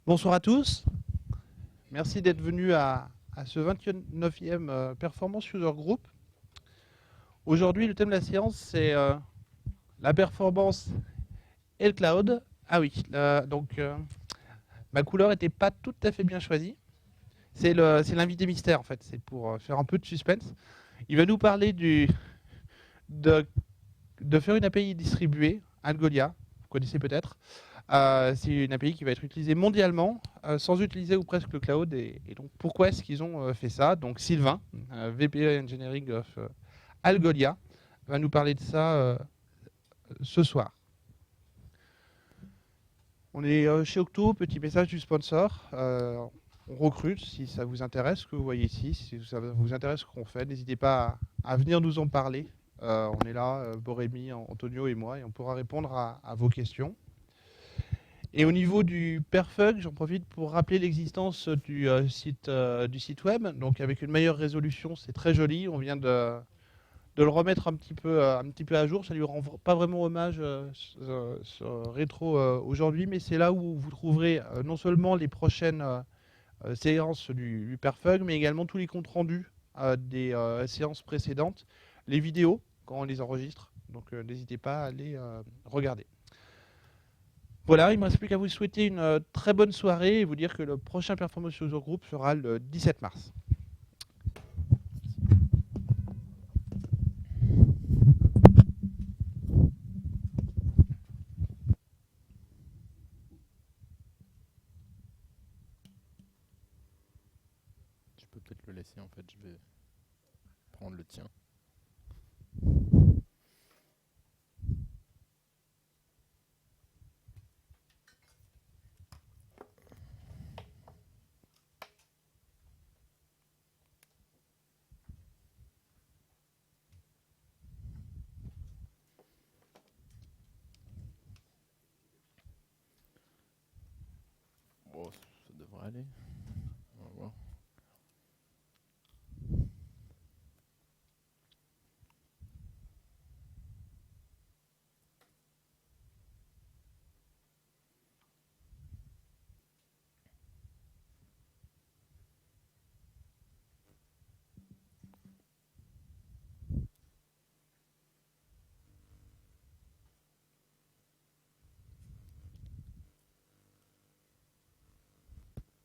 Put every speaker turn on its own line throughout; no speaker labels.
Bonsoir à tous. Merci d'être venus à ce 29e Performance User Group. Aujourd'hui, le thème de la séance, c'est la performance et le cloud. Ah oui, ma couleur n'était pas tout à fait bien choisie. C'est l'invité mystère, en fait. C'est pour faire un peu de suspense. Il va nous parler de, de faire une API distribuée, Algolia, vous connaissez peut-être. C'est une API qui va être utilisée mondialement, sans utiliser ou presque le cloud. Et donc, pourquoi est-ce qu'ils ont fait ça? Donc, Sylvain, VP Engineering of Algolia, va nous parler de ça ce soir. On est chez Octo, petit message du sponsor. On recrute si ça vous intéresse ce que vous voyez ici, si ça vous intéresse ce qu'on fait. N'hésitez pas à venir nous en parler. On est là, Borémy, Antonio et moi, et on pourra répondre à vos questions. Et au niveau du Perfug, j'en profite pour rappeler l'existence du site web. Donc avec une meilleure résolution, c'est très joli. On vient de le remettre un petit peu à jour. Ça lui rend pas vraiment hommage ce rétro aujourd'hui, mais c'est là où vous trouverez non seulement les prochaines séances du Perfug, mais également tous les comptes rendus des séances précédentes, les vidéos quand on les enregistre. Donc n'hésitez pas à les regarder. Voilà, il ne me reste plus qu'à vous souhaiter une très bonne soirée et vous dire que le prochain Performance User Group sera le 17 mars.
Tu peux peut-être le laisser en fait, je vais prendre le tien. Bon, ça devrait aller. On va voir.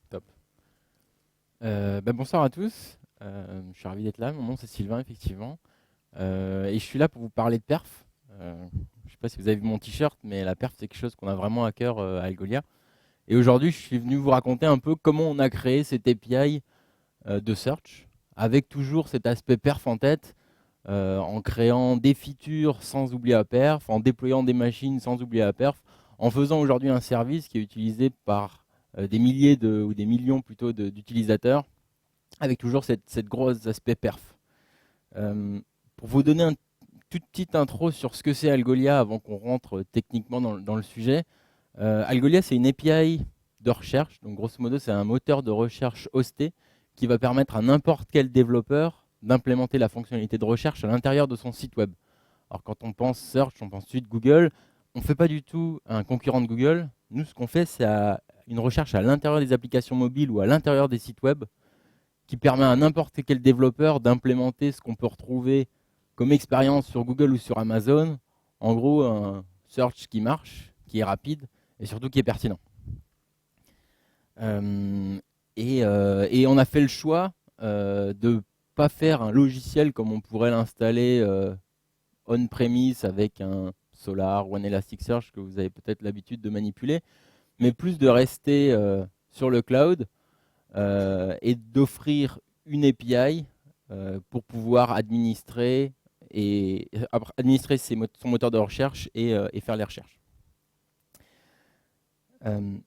Top. Bonsoir à tous. Je suis ravi d'être là. Mon nom c'est Sylvain, effectivement. Et je suis là pour vous parler de perf. Je ne sais pas si vous avez vu mon t-shirt, mais la perf c'est quelque chose qu'on a vraiment à cœur à Algolia. Et aujourd'hui, je suis venu vous raconter un peu comment on a créé cette API de search, avec toujours cet aspect perf en tête, en créant des features sans oublier la perf, en déployant des machines sans oublier la perf, en faisant aujourd'hui un service qui est utilisé par des milliers ou des millions plutôt d'utilisateurs, avec toujours cette grosse aspect perf. Pour vous donner une toute petite intro sur ce que c'est Algolia avant qu'on rentre techniquement dans le sujet, Algolia c'est une API de recherche, donc grosso modo c'est un moteur de recherche hosté qui va permettre à n'importe quel développeur d'implémenter la fonctionnalité de recherche à l'intérieur de son site web. Alors quand on pense search, on pense suite Google, on ne fait pas du tout un concurrent de Google. Nous ce qu'on fait c'est une recherche à l'intérieur des applications mobiles ou à l'intérieur des sites web qui permet à n'importe quel développeur d'implémenter ce qu'on peut retrouver comme expérience sur Google ou sur Amazon. En gros, un search qui marche, qui est rapide et surtout qui est pertinent. Et on a fait le choix de ne pas faire un logiciel comme on pourrait l'installer on-premise avec un Solar ou un Elasticsearch que vous avez peut-être l'habitude de manipuler, mais plus de rester sur le cloud et d'offrir une API pour pouvoir administrer son moteur de recherche et faire les recherches. Il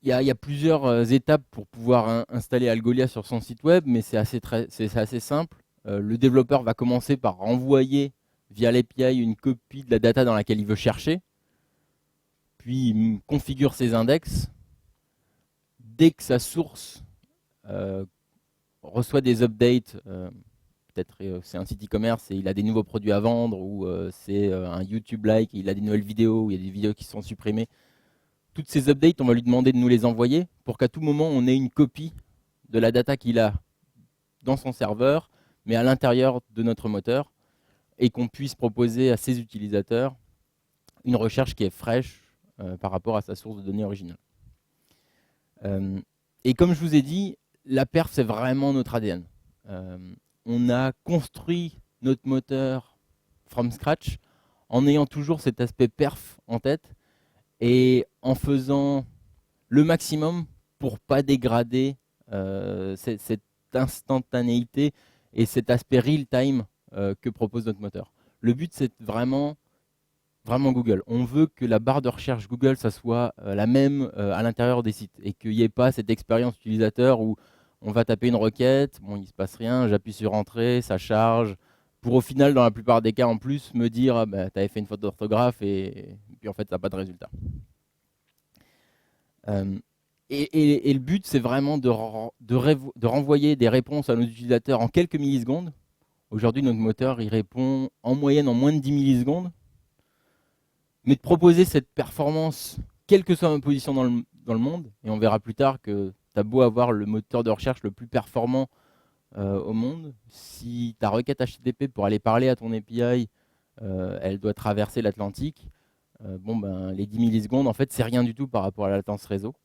y a plusieurs étapes pour pouvoir installer Algolia sur son site web, mais c'est assez simple. Le développeur va commencer par envoyer via l'API une copie de la data dans laquelle il veut chercher, puis il configure ses index. Dès que sa source reçoit des updates, peut-être c'est un site e-commerce et il a des nouveaux produits à vendre, ou c'est un YouTube like, il a des nouvelles vidéos, ou il y a des vidéos qui sont supprimées, toutes ces updates, on va lui demander de nous les envoyer pour qu'à tout moment, on ait une copie de la data qu'il a dans son serveur, mais à l'intérieur de notre moteur, et qu'on puisse proposer à ses utilisateurs une recherche qui est fraîche par rapport à sa source de données originale. Et comme je vous ai dit, la perf, c'est vraiment notre ADN. On a construit notre moteur from scratch en ayant toujours cet aspect perf en tête et en faisant le maximum pour pas dégrader cette instantanéité et cet aspect real-time que propose notre moteur. Le but, c'est vraiment Google. On veut que la barre de recherche Google, ça soit la même à l'intérieur des sites et qu'il n'y ait pas cette expérience utilisateur où on va taper une requête, bon, il ne se passe rien, j'appuie sur Entrée, ça charge, pour au final, dans la plupart des cas en plus, me dire ah, bah, tu avais fait une faute d'orthographe et puis en fait, ça n'a pas de résultat. Et le but, c'est vraiment de renvoyer des réponses à nos utilisateurs en quelques millisecondes. Aujourd'hui, notre moteur, il répond en moyenne en moins de 10 millisecondes. Mais de proposer cette performance, quelle que soit ma position dans le monde, et on verra plus tard que tu as beau avoir le moteur de recherche le plus performant au monde, si ta requête HTTP pour aller parler à ton API, elle doit traverser l'Atlantique, les 10 millisecondes, en fait, c'est rien du tout par rapport à la latence réseau.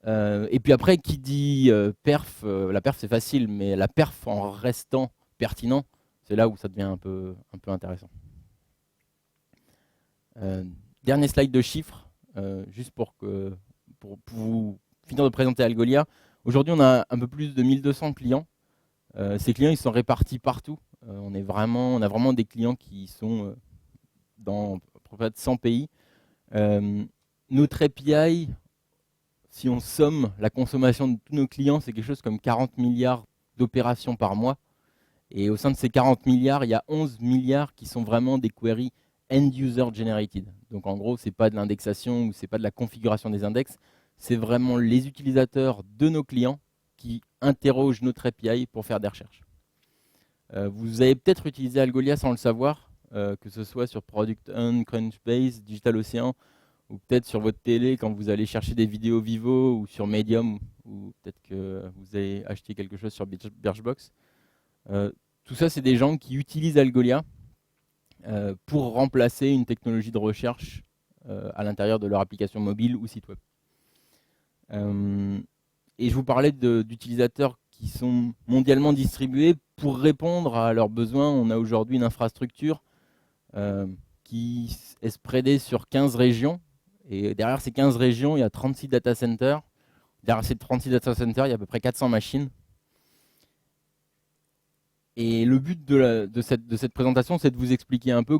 Et puis après, qui dit perf, la perf c'est facile, mais la perf en restant pertinent, c'est là où ça devient un peu intéressant. Dernier slide de chiffres, juste pour vous finir de présenter Algolia. Aujourd'hui, on a un peu plus de 1200 clients. Ces clients, ils sont répartis partout. On a vraiment des clients qui sont dans près de 100 pays. Notre API, si on somme la consommation de tous nos clients, c'est quelque chose comme 40 milliards d'opérations par mois. Et au sein de ces 40 milliards, il y a 11 milliards qui sont vraiment des queries end-user generated. Donc en gros, ce n'est pas de l'indexation ou ce n'est pas de la configuration des index, c'est vraiment les utilisateurs de nos clients qui interrogent notre API pour faire des recherches. Vous avez peut-être utilisé Algolia sans le savoir, que ce soit sur Product Hunt, Crunchbase, DigitalOcean, ou peut-être sur votre télé quand vous allez chercher des vidéos Vivo, ou sur Medium, ou peut-être que vous avez acheté quelque chose sur Birchbox. Tout ça, c'est des gens qui utilisent Algolia pour remplacer une technologie de recherche à l'intérieur de leur application mobile ou site web. Et je vous parlais d'utilisateurs qui sont mondialement distribués. Pour répondre à leurs besoins, on a aujourd'hui une infrastructure qui est spreadée sur 15 régions. Et derrière ces 15 régions, il y a 36 data centers. Derrière ces 36 data centers, il y a à peu près 400 machines. Et le but de cette présentation, c'est de vous expliquer un peu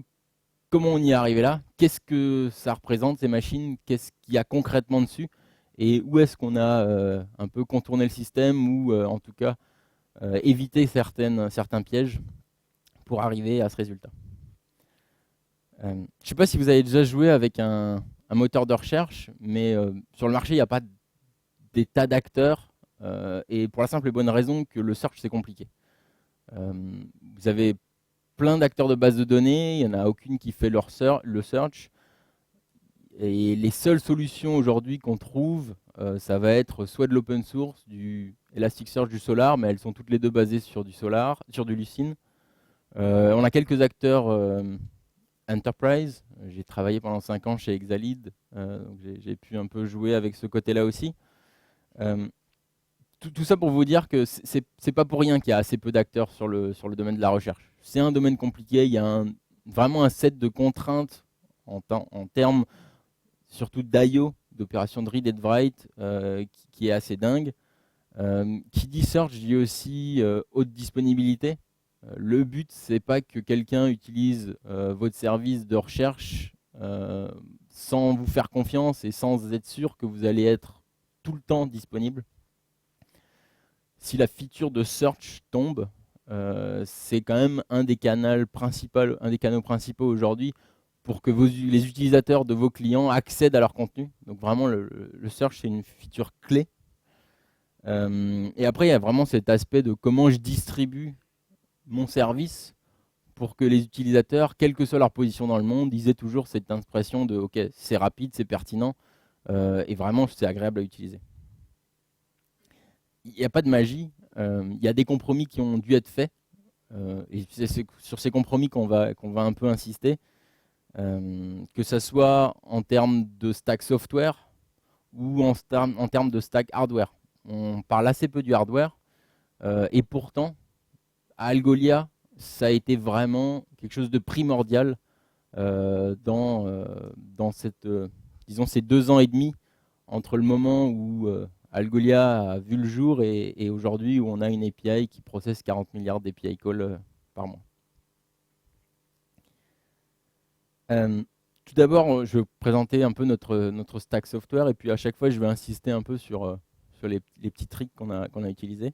comment on y est arrivé là, qu'est-ce que ça représente ces machines, qu'est-ce qu'il y a concrètement dessus, et où est-ce qu'on a un peu contourné le système ou en tout cas évité certains pièges pour arriver à ce résultat. Je ne sais pas si vous avez déjà joué avec un moteur de recherche, mais sur le marché, il n'y a pas des tas d'acteurs, et pour la simple et bonne raison que le search, c'est compliqué. Vous avez plein d'acteurs de base de données, il n'y en a aucune qui fait le search. Et les seules solutions aujourd'hui qu'on trouve, ça va être soit de l'open source, du Elasticsearch, du Solr, mais elles sont toutes les deux basées sur du Solr, sur du Lucene. On a quelques acteurs enterprise. J'ai travaillé pendant 5 ans chez Exalead, donc j'ai pu un peu jouer avec ce côté-là aussi. Tout ça pour vous dire que c'est pas pour rien qu'il y a assez peu d'acteurs sur le domaine de la recherche. C'est un domaine compliqué, il y a vraiment un set de contraintes en termes surtout d'IO, d'opération de read et de write, qui est assez dingue. Qui dit search dit aussi haute disponibilité. Le but, c'est pas que quelqu'un utilise votre service de recherche sans vous faire confiance et sans être sûr que vous allez être tout le temps disponible. Si la feature de search tombe, c'est quand même un des canaux principaux aujourd'hui pour que les utilisateurs de vos clients accèdent à leur contenu. Donc vraiment, le search, c'est une feature clé. Et après, il y a vraiment cet aspect de comment je distribue mon service pour que les utilisateurs, quelle que soit leur position dans le monde, ils aient toujours cette impression de « ok, c'est rapide, c'est pertinent, et vraiment c'est agréable à utiliser. Il n'y a pas de magie, il y a des compromis qui ont dû être faits, et c'est sur ces compromis qu'on va un peu insister, que ce soit en termes de stack software ou en termes de stack hardware. On parle assez peu du hardware, et pourtant, à Algolia, ça a été vraiment quelque chose de primordial dans disons ces 2 ans et demi entre le moment où Algolia a vu le jour et aujourd'hui où on a une API qui processe 40 milliards d'API calls par mois. Tout d'abord, je vais vous présenter un peu notre stack software et puis à chaque fois, je vais insister un peu sur les petits tricks qu'on a utilisés.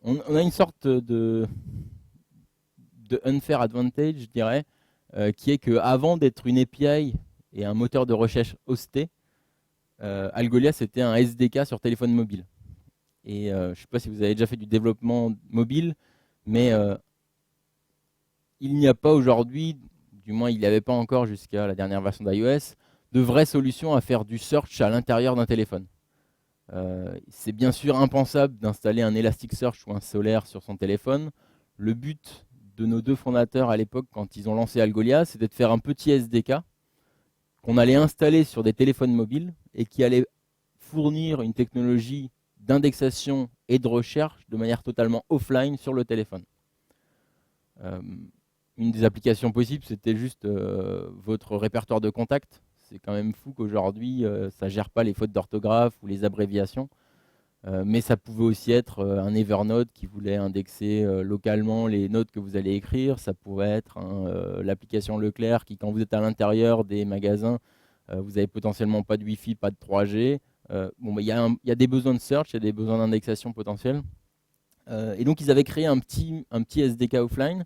On a une sorte de unfair advantage, je dirais, qui est qu'avant d'être une API et un moteur de recherche hosté, Algolia, c'était un SDK sur téléphone mobile. Et je ne sais pas si vous avez déjà fait du développement mobile, mais il n'y a pas aujourd'hui, du moins il n'y avait pas encore jusqu'à la dernière version d'iOS, de vraies solutions à faire du search à l'intérieur d'un téléphone. C'est bien sûr impensable d'installer un Elasticsearch ou un Solaire sur son téléphone. Le but de nos 2 fondateurs à l'époque, quand ils ont lancé Algolia, c'était de faire un petit SDK qu'on allait installer sur des téléphones mobiles et qui allait fournir une technologie d'indexation et de recherche de manière totalement offline sur le téléphone. Une des applications possibles, c'était juste votre répertoire de contacts. C'est quand même fou qu'aujourd'hui, ça ne gère pas les fautes d'orthographe ou les abréviations. Mais ça pouvait aussi être un Evernote qui voulait indexer localement les notes que vous allez écrire. Ça pouvait être l'application Leclerc qui, quand vous êtes à l'intérieur des magasins, vous n'avez potentiellement pas de Wi-Fi, pas de 3G. Il y a des besoins de search, il y a des besoins d'indexation potentiels. Et donc, ils avaient créé un petit SDK offline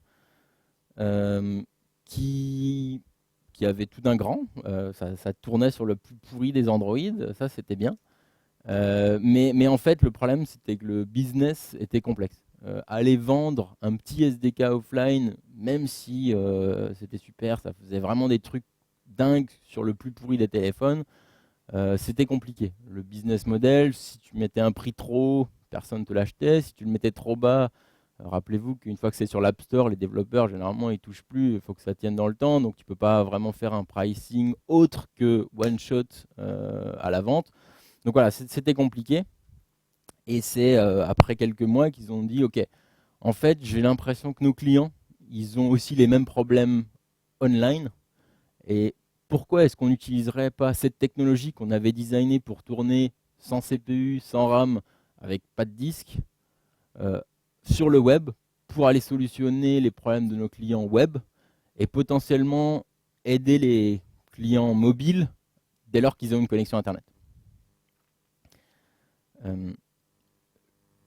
qui avait tout d'un grand. Ça tournait sur le plus pourri des Android, ça c'était bien. Mais en fait, le problème, c'était que le business était complexe. Aller vendre un petit SDK offline, même si c'était super, ça faisait vraiment des trucs dingues sur le plus pourri des téléphones, c'était compliqué. Le business model, si tu mettais un prix trop haut, personne ne te l'achetait. Si tu le mettais trop bas, rappelez-vous qu'une fois que c'est sur l'App Store, les développeurs, généralement, ils ne touchent plus. Il faut que ça tienne dans le temps. Donc, tu ne peux pas vraiment faire un pricing autre que one-shot à la vente. Donc voilà, c'était compliqué. Et c'est après quelques mois qu'ils ont dit, OK, en fait, j'ai l'impression que nos clients, ils ont aussi les mêmes problèmes online. Et pourquoi est-ce qu'on n'utiliserait pas cette technologie qu'on avait designée pour tourner sans CPU, sans RAM, avec pas de disque, sur le web, pour aller solutionner les problèmes de nos clients web et potentiellement aider les clients mobiles dès lors qu'ils ont une connexion Internet.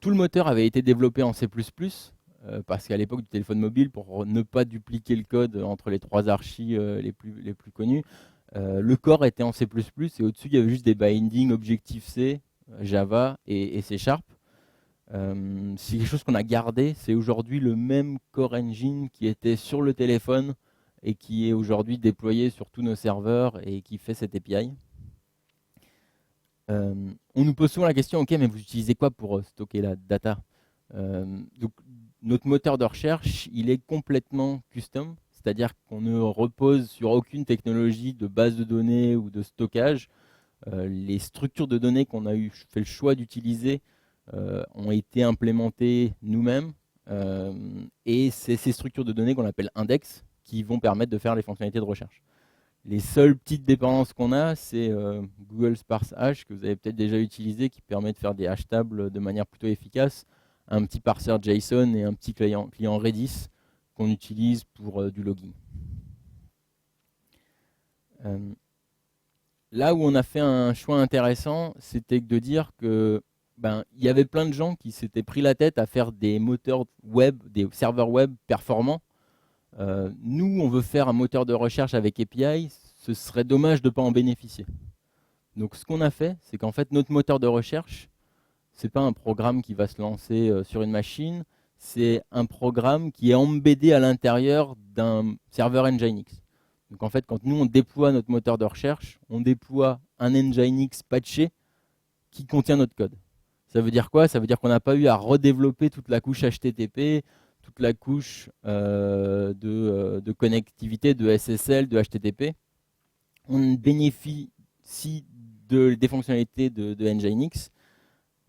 Tout le moteur avait été développé en C++, parce qu'à l'époque du téléphone mobile, pour ne pas dupliquer le code entre les 3 archis les plus connus, le core était en C++ et au-dessus, il y avait juste des bindings Objective-C, Java et C#. C'est quelque chose qu'on a gardé. C'est aujourd'hui le même core engine qui était sur le téléphone et qui est aujourd'hui déployé sur tous nos serveurs et qui fait cette API. On nous pose souvent la question, ok, mais vous utilisez quoi pour stocker la data? Donc, notre moteur de recherche, il est complètement custom, c'est-à-dire qu'on ne repose sur aucune technologie de base de données ou de stockage. Les structures de données qu'on a fait le choix d'utiliser ont été implémentées nous-mêmes. Et c'est ces structures de données qu'on appelle index qui vont permettre de faire les fonctionnalités de recherche. Les seules petites dépendances qu'on a, c'est Google Sparse Hash, que vous avez peut-être déjà utilisé, qui permet de faire des hash tables de manière plutôt efficace, un petit parseur JSON et un petit client Redis qu'on utilise pour du logging. Là où on a fait un choix intéressant, c'était de dire que il y avait plein de gens qui s'étaient pris la tête à faire des moteurs web, des serveurs web performants. Nous, on veut faire un moteur de recherche avec API, ce serait dommage de ne pas en bénéficier. Donc ce qu'on a fait, c'est qu'en fait, notre moteur de recherche, ce n'est pas un programme qui va se lancer sur une machine, c'est un programme qui est embeddé à l'intérieur d'un serveur Nginx. Donc en fait, quand nous on déploie notre moteur de recherche, on déploie un Nginx patché qui contient notre code. Ça veut dire quoi? Ça veut dire qu'on n'a pas eu à redévelopper toute la couche HTTP, toute la couche de connectivité, de SSL, de HTTP. On bénéficie des fonctionnalités de Nginx.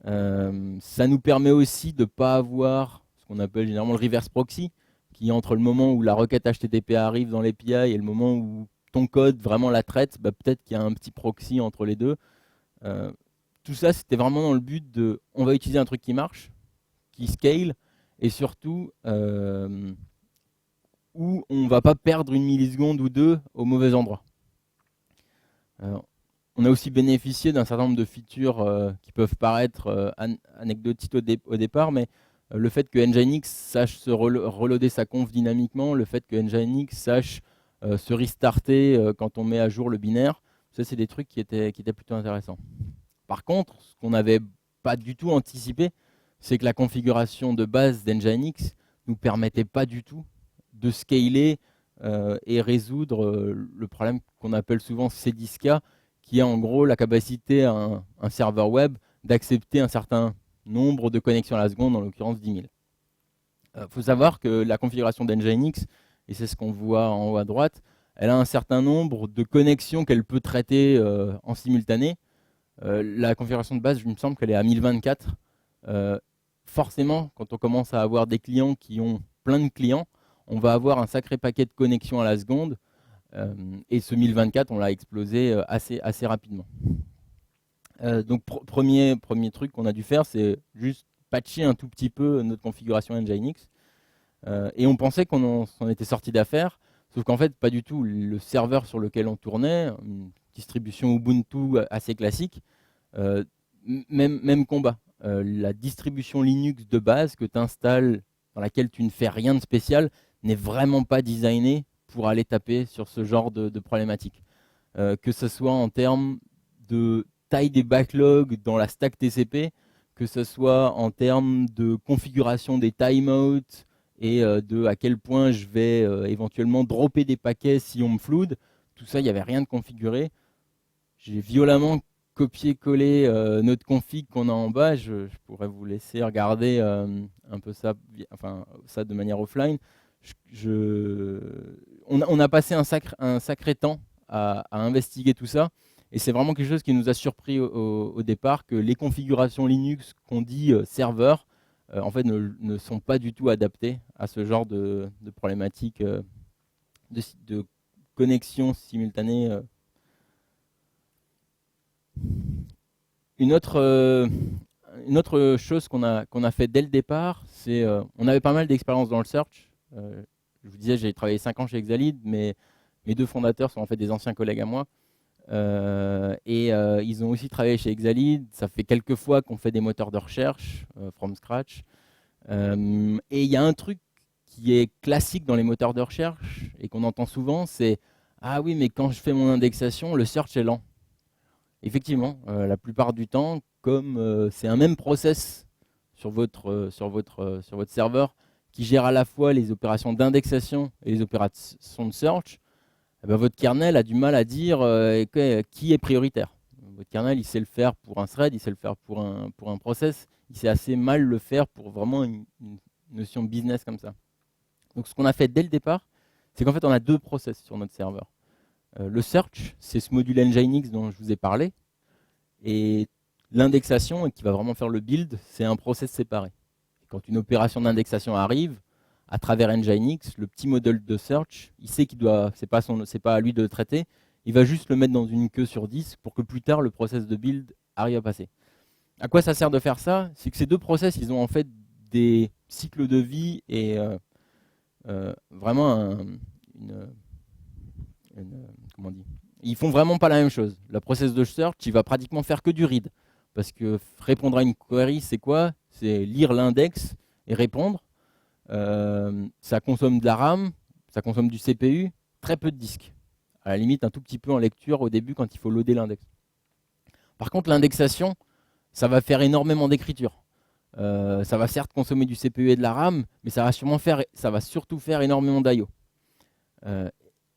Ça nous permet aussi de ne pas avoir ce qu'on appelle généralement le reverse proxy, qui entre le moment où la requête HTTP arrive dans l'API et le moment où ton code vraiment la traite, peut-être qu'il y a un petit proxy entre les deux. Tout ça, c'était vraiment dans le but de, on va utiliser un truc qui marche, qui scale, et surtout où on ne va pas perdre une milliseconde ou deux au mauvais endroit. On a aussi bénéficié d'un certain nombre de features qui peuvent paraître anecdotiques au départ, mais le fait que Nginx sache se reloader sa conf dynamiquement, le fait que Nginx sache se restarter quand on met à jour le binaire, ça c'est des trucs qui étaient plutôt intéressants. Par contre, ce qu'on n'avait pas du tout anticipé, c'est que la configuration de base d'Nginx ne nous permettait pas du tout de scaler et résoudre le problème qu'on appelle souvent C10K, qui est en gros la capacité à un serveur web d'accepter un certain nombre de connexions à la seconde, en l'occurrence 10 000. Faut savoir que la configuration d'Nginx, et c'est ce qu'on voit en haut à droite, elle a un certain nombre de connexions qu'elle peut traiter en simultané. La configuration de base, il me semble qu'elle est à 1024. Forcément, quand on commence à avoir des clients qui ont plein de clients, on va avoir un sacré paquet de connexions à la seconde. Et ce 1024, on l'a explosé assez rapidement. Donc premier truc qu'on a dû faire, c'est juste patcher un tout petit peu notre configuration Nginx. Et on pensait qu'on en était sorti d'affaire, sauf qu'en fait, pas du tout. Le serveur sur lequel on tournait, une distribution Ubuntu assez classique, même combat. La distribution Linux de base que tu installes, dans laquelle tu ne fais rien de spécial, n'est vraiment pas designée pour aller taper sur ce genre de problématiques. Que ce soit en termes de taille des backlogs dans la stack TCP, que ce soit en termes de configuration des timeouts et de à quel point je vais éventuellement dropper des paquets si on me floude, tout ça, il n'y avait rien de configuré. J'ai violemment copié-collé notre config qu'on a en bas. Je pourrais vous laisser regarder un peu ça, ça de manière offline. On a passé un sacré temps à investiguer tout ça. Et c'est vraiment quelque chose qui nous a surpris au départ, que les configurations Linux qu'on dit serveur, en fait, ne sont pas du tout adaptées à ce genre de problématiques de connexion simultanée. Une autre chose qu'on a fait dès le départ, c'est on avait pas mal d'expérience dans le search. Je vous disais, j'ai travaillé 5 ans chez Exalid, mais mes deux fondateurs sont en fait des anciens collègues à moi. Ils ont aussi travaillé chez Exalid. Ça fait quelques fois qu'on fait des moteurs de recherche from scratch. Et il y a un truc qui est classique dans les moteurs de recherche et qu'on entend souvent, c'est ah oui, mais quand je fais mon indexation, le search est lent. Effectivement, la plupart du temps, comme c'est un même process sur votre serveur qui gère à la fois les opérations d'indexation et les opérations de search, eh ben, votre kernel a du mal à dire qui est prioritaire. Votre kernel, il sait le faire pour un thread, il sait le faire pour un process, il sait assez mal le faire pour vraiment une notion business comme ça. Donc ce qu'on a fait dès le départ, c'est qu'en fait on a deux process sur notre serveur. Le search, c'est ce module Nginx dont je vous ai parlé, et l'indexation, qui va vraiment faire le build, c'est un process séparé. Quand une opération d'indexation arrive, à travers Nginx, le petit module de search, il sait qu'il doit, c'est pas à lui de le traiter, il va juste le mettre dans une queue sur 10 pour que plus tard le process de build arrive à passer. À quoi ça sert de faire ça? C'est que ces deux process, ils ont en fait des cycles de vie et vraiment comment on dit, ils font vraiment pas la même chose. Le process de search, il va pratiquement faire que du read. Parce que répondre à une query, c'est quoi? C'est lire l'index et répondre. Ça consomme de la RAM, ça consomme du CPU, très peu de disque. À la limite, un tout petit peu en lecture au début quand il faut loader l'index. Par contre, l'indexation, ça va faire énormément d'écriture. Ça va certes consommer du CPU et de la RAM, mais ça va surtout faire énormément d'IO.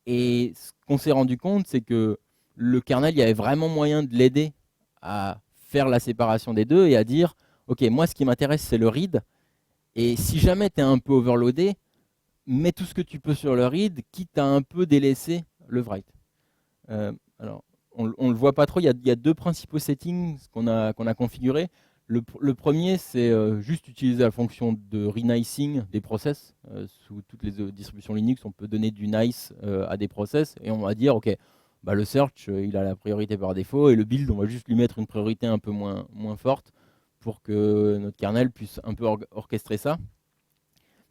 Et ce qu'on s'est rendu compte, c'est que le kernel, il y avait vraiment moyen de l'aider à faire la séparation des deux et à dire, OK, moi, ce qui m'intéresse, c'est le read. Et si jamais tu es un peu overloadé, mets tout ce que tu peux sur le read, quitte à un peu délaisser le write. Alors, on ne le voit pas trop, il y a deux principaux settings qu'on a configurés. Le premier, c'est juste utiliser la fonction de renicing des process. Sous toutes les distributions Linux, on peut donner du nice à des process et on va dire, OK, bah, le search, il a la priorité par défaut et le build, on va juste lui mettre une priorité un peu moins forte pour que notre kernel puisse un peu orchestrer ça.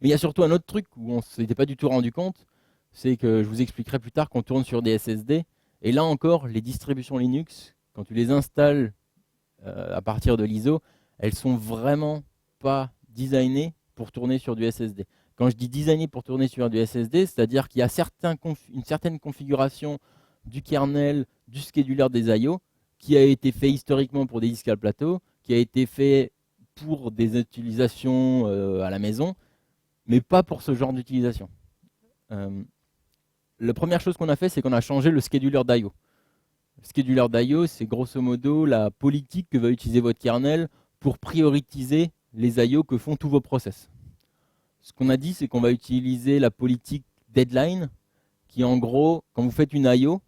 Mais il y a surtout un autre truc où on ne s'était pas du tout rendu compte, c'est que je vous expliquerai plus tard qu'on tourne sur des SSD. Et là encore, les distributions Linux, quand tu les installes à partir de l'ISO, elles sont vraiment pas designées pour tourner sur du SSD. Quand je dis designées pour tourner sur du SSD, c'est-à-dire qu'il y a une certaine configuration du kernel, du scheduler des I/O, qui a été fait historiquement pour des disques à plateau, qui a été fait pour des utilisations à la maison, mais pas pour ce genre d'utilisation. La première chose qu'on a fait, c'est qu'on a changé le scheduler d'I/O. Le scheduler d'I/O, c'est grosso modo la politique que va utiliser votre kernel pour prioriser les I/O que font tous vos process. Ce qu'on a dit, c'est qu'on va utiliser la politique deadline, qui en gros, quand vous faites une I/O,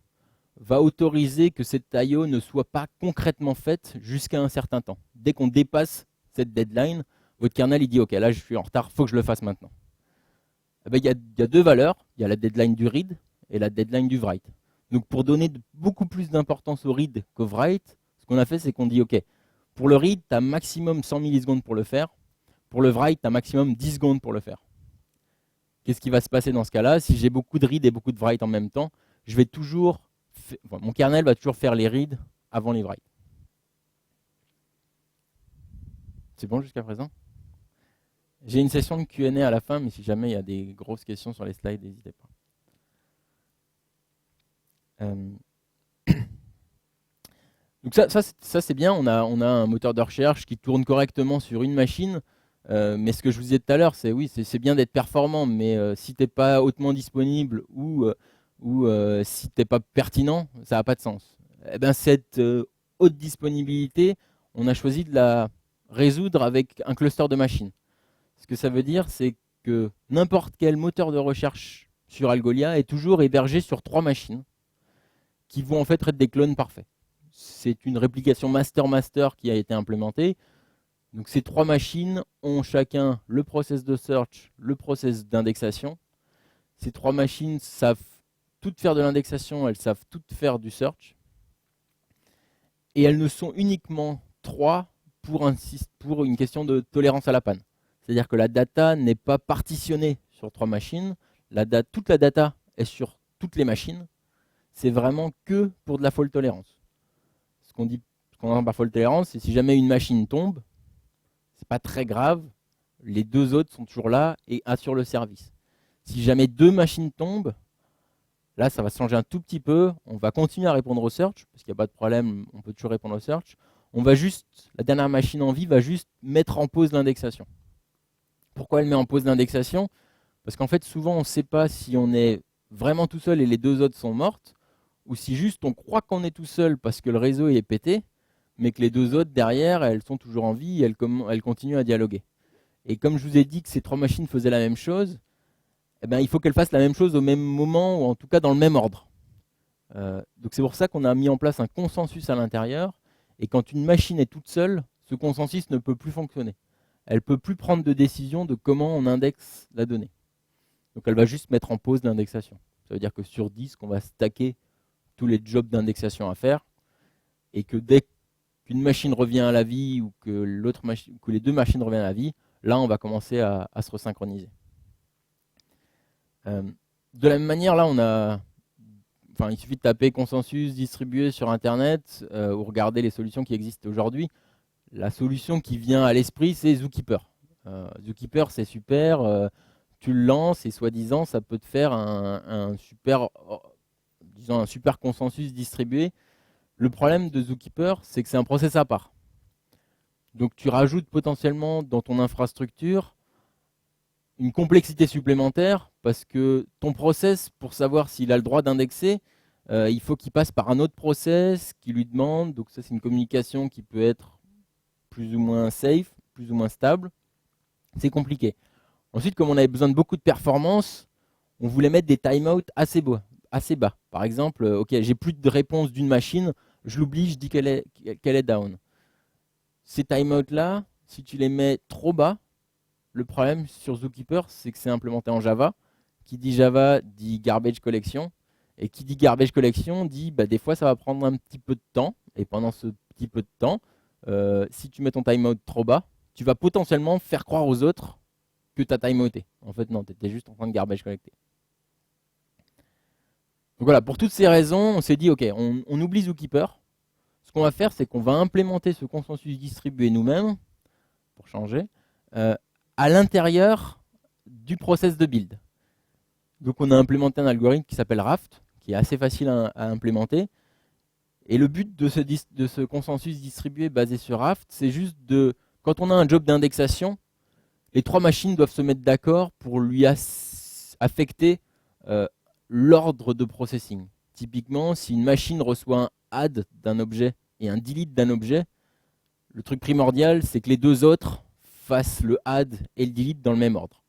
va autoriser que cette I/O ne soit pas concrètement faite jusqu'à un certain temps. Dès qu'on dépasse cette deadline, votre kernel il dit OK, là je suis en retard, il faut que je le fasse maintenant. Eh ben, y a deux valeurs, il y a la deadline du read et la deadline du write. Donc pour donner beaucoup plus d'importance au read qu'au write, ce qu'on a fait, c'est qu'on dit OK, pour le read, tu as maximum 100 millisecondes pour le faire. Pour le write, tu as maximum 10 secondes pour le faire. Qu'est-ce qui va se passer dans ce cas-là? Si j'ai beaucoup de read et beaucoup de write en même temps, je vais toujours, mon kernel va toujours faire les reads avant les write. C'est bon jusqu'à présent? J'ai une session de Q&A à la fin, mais si jamais il y a des grosses questions sur les slides, n'hésitez pas. Donc ça c'est bien, on a un moteur de recherche qui tourne correctement sur une machine, mais ce que je vous disais tout à l'heure, c'est oui, c'est bien d'être performant, mais si tu n'es pas hautement disponible ou si tu n'es pas pertinent, ça n'a pas de sens. Et ben, cette haute disponibilité, on a choisi de la résoudre avec un cluster de machines. Ce que ça veut dire, c'est que n'importe quel moteur de recherche sur Algolia est toujours hébergé sur 3 machines qui vont en fait être des clones parfaits. C'est une réplication master-master qui a été implémentée. Donc ces 3 machines ont chacun le process de search, le process d'indexation. Ces 3 machines savent toutes faire de l'indexation, elles savent toutes faire du search. Et elles ne sont uniquement 3 pour une question de tolérance à la panne. C'est-à-dire que la data n'est pas partitionnée sur 3 machines. Toute la data est sur toutes les machines. C'est vraiment que pour de la fault tolérance. Ce qu'on entend par fault tolérance, c'est si jamais une machine tombe, c'est pas très grave, les 2 autres sont toujours là et assurent le service. Si jamais 2 machines tombent, là ça va changer un tout petit peu, on va continuer à répondre au search, parce qu'il n'y a pas de problème, on peut toujours répondre au search. La dernière machine en vie va juste mettre en pause l'indexation. Pourquoi elle met en pause l'indexation? Parce qu'en fait souvent on ne sait pas si on est vraiment tout seul et les 2 autres sont mortes, ou si juste on croit qu'on est tout seul parce que le réseau est pété, mais que les 2 autres derrière, elles sont toujours en vie et elles continuent à dialoguer. Et comme je vous ai dit que ces 3 machines faisaient la même chose, eh ben, il faut qu'elles fassent la même chose au même moment, ou en tout cas dans le même ordre. Donc c'est pour ça qu'on a mis en place un consensus à l'intérieur, et quand une machine est toute seule, ce consensus ne peut plus fonctionner. Elle ne peut plus prendre de décision de comment on indexe la donnée. Donc elle va juste mettre en pause l'indexation. Ça veut dire que sur 10, on va stacker tous les jobs d'indexation à faire, et que dès qu'une machine revient à la vie ou que les 2 machines reviennent à la vie, là on va commencer à se resynchroniser. De la même manière, là il suffit de taper consensus distribué sur internet ou regarder les solutions qui existent aujourd'hui. La solution qui vient à l'esprit, c'est Zookeeper. Zookeeper, c'est super, tu le lances et soi-disant ça peut te faire un super consensus distribué. Le problème de Zookeeper, c'est que c'est un process à part. Donc tu rajoutes potentiellement dans ton infrastructure une complexité supplémentaire parce que ton process, pour savoir s'il a le droit d'indexer, il faut qu'il passe par un autre process qui lui demande. Donc ça, c'est une communication qui peut être plus ou moins safe, plus ou moins stable. C'est compliqué. Ensuite, comme on avait besoin de beaucoup de performance, on voulait mettre des timeouts assez bas. Assez bas. Par exemple, ok, j'ai plus de réponse d'une machine, je l'oublie, je dis qu'elle est down. Ces timeouts-là, si tu les mets trop bas, le problème sur Zookeeper, c'est que c'est implémenté en Java. Qui dit Java dit garbage collection. Et qui dit garbage collection dit bah, des fois ça va prendre un petit peu de temps. Et pendant ce petit peu de temps, si tu mets ton timeout trop bas, tu vas potentiellement faire croire aux autres que tu as timeouté. En fait, non, tu étais juste en train de garbage collecter. Donc voilà, pour toutes ces raisons, on s'est dit ok, on oublie Zookeeper. Ce qu'on va faire, c'est qu'on va implémenter ce consensus distribué nous-mêmes, pour changer, à l'intérieur du process de build. Donc on a implémenté un algorithme qui s'appelle Raft, qui est assez facile à implémenter. Et le but de ce consensus distribué basé sur Raft, c'est juste de, quand on a un job d'indexation, les trois machines doivent se mettre d'accord pour lui affecter l'ordre de processing. Typiquement, si une machine reçoit un add d'un objet et un delete d'un objet, le truc primordial, c'est que les deux autres fassent le add et le delete dans le même ordre.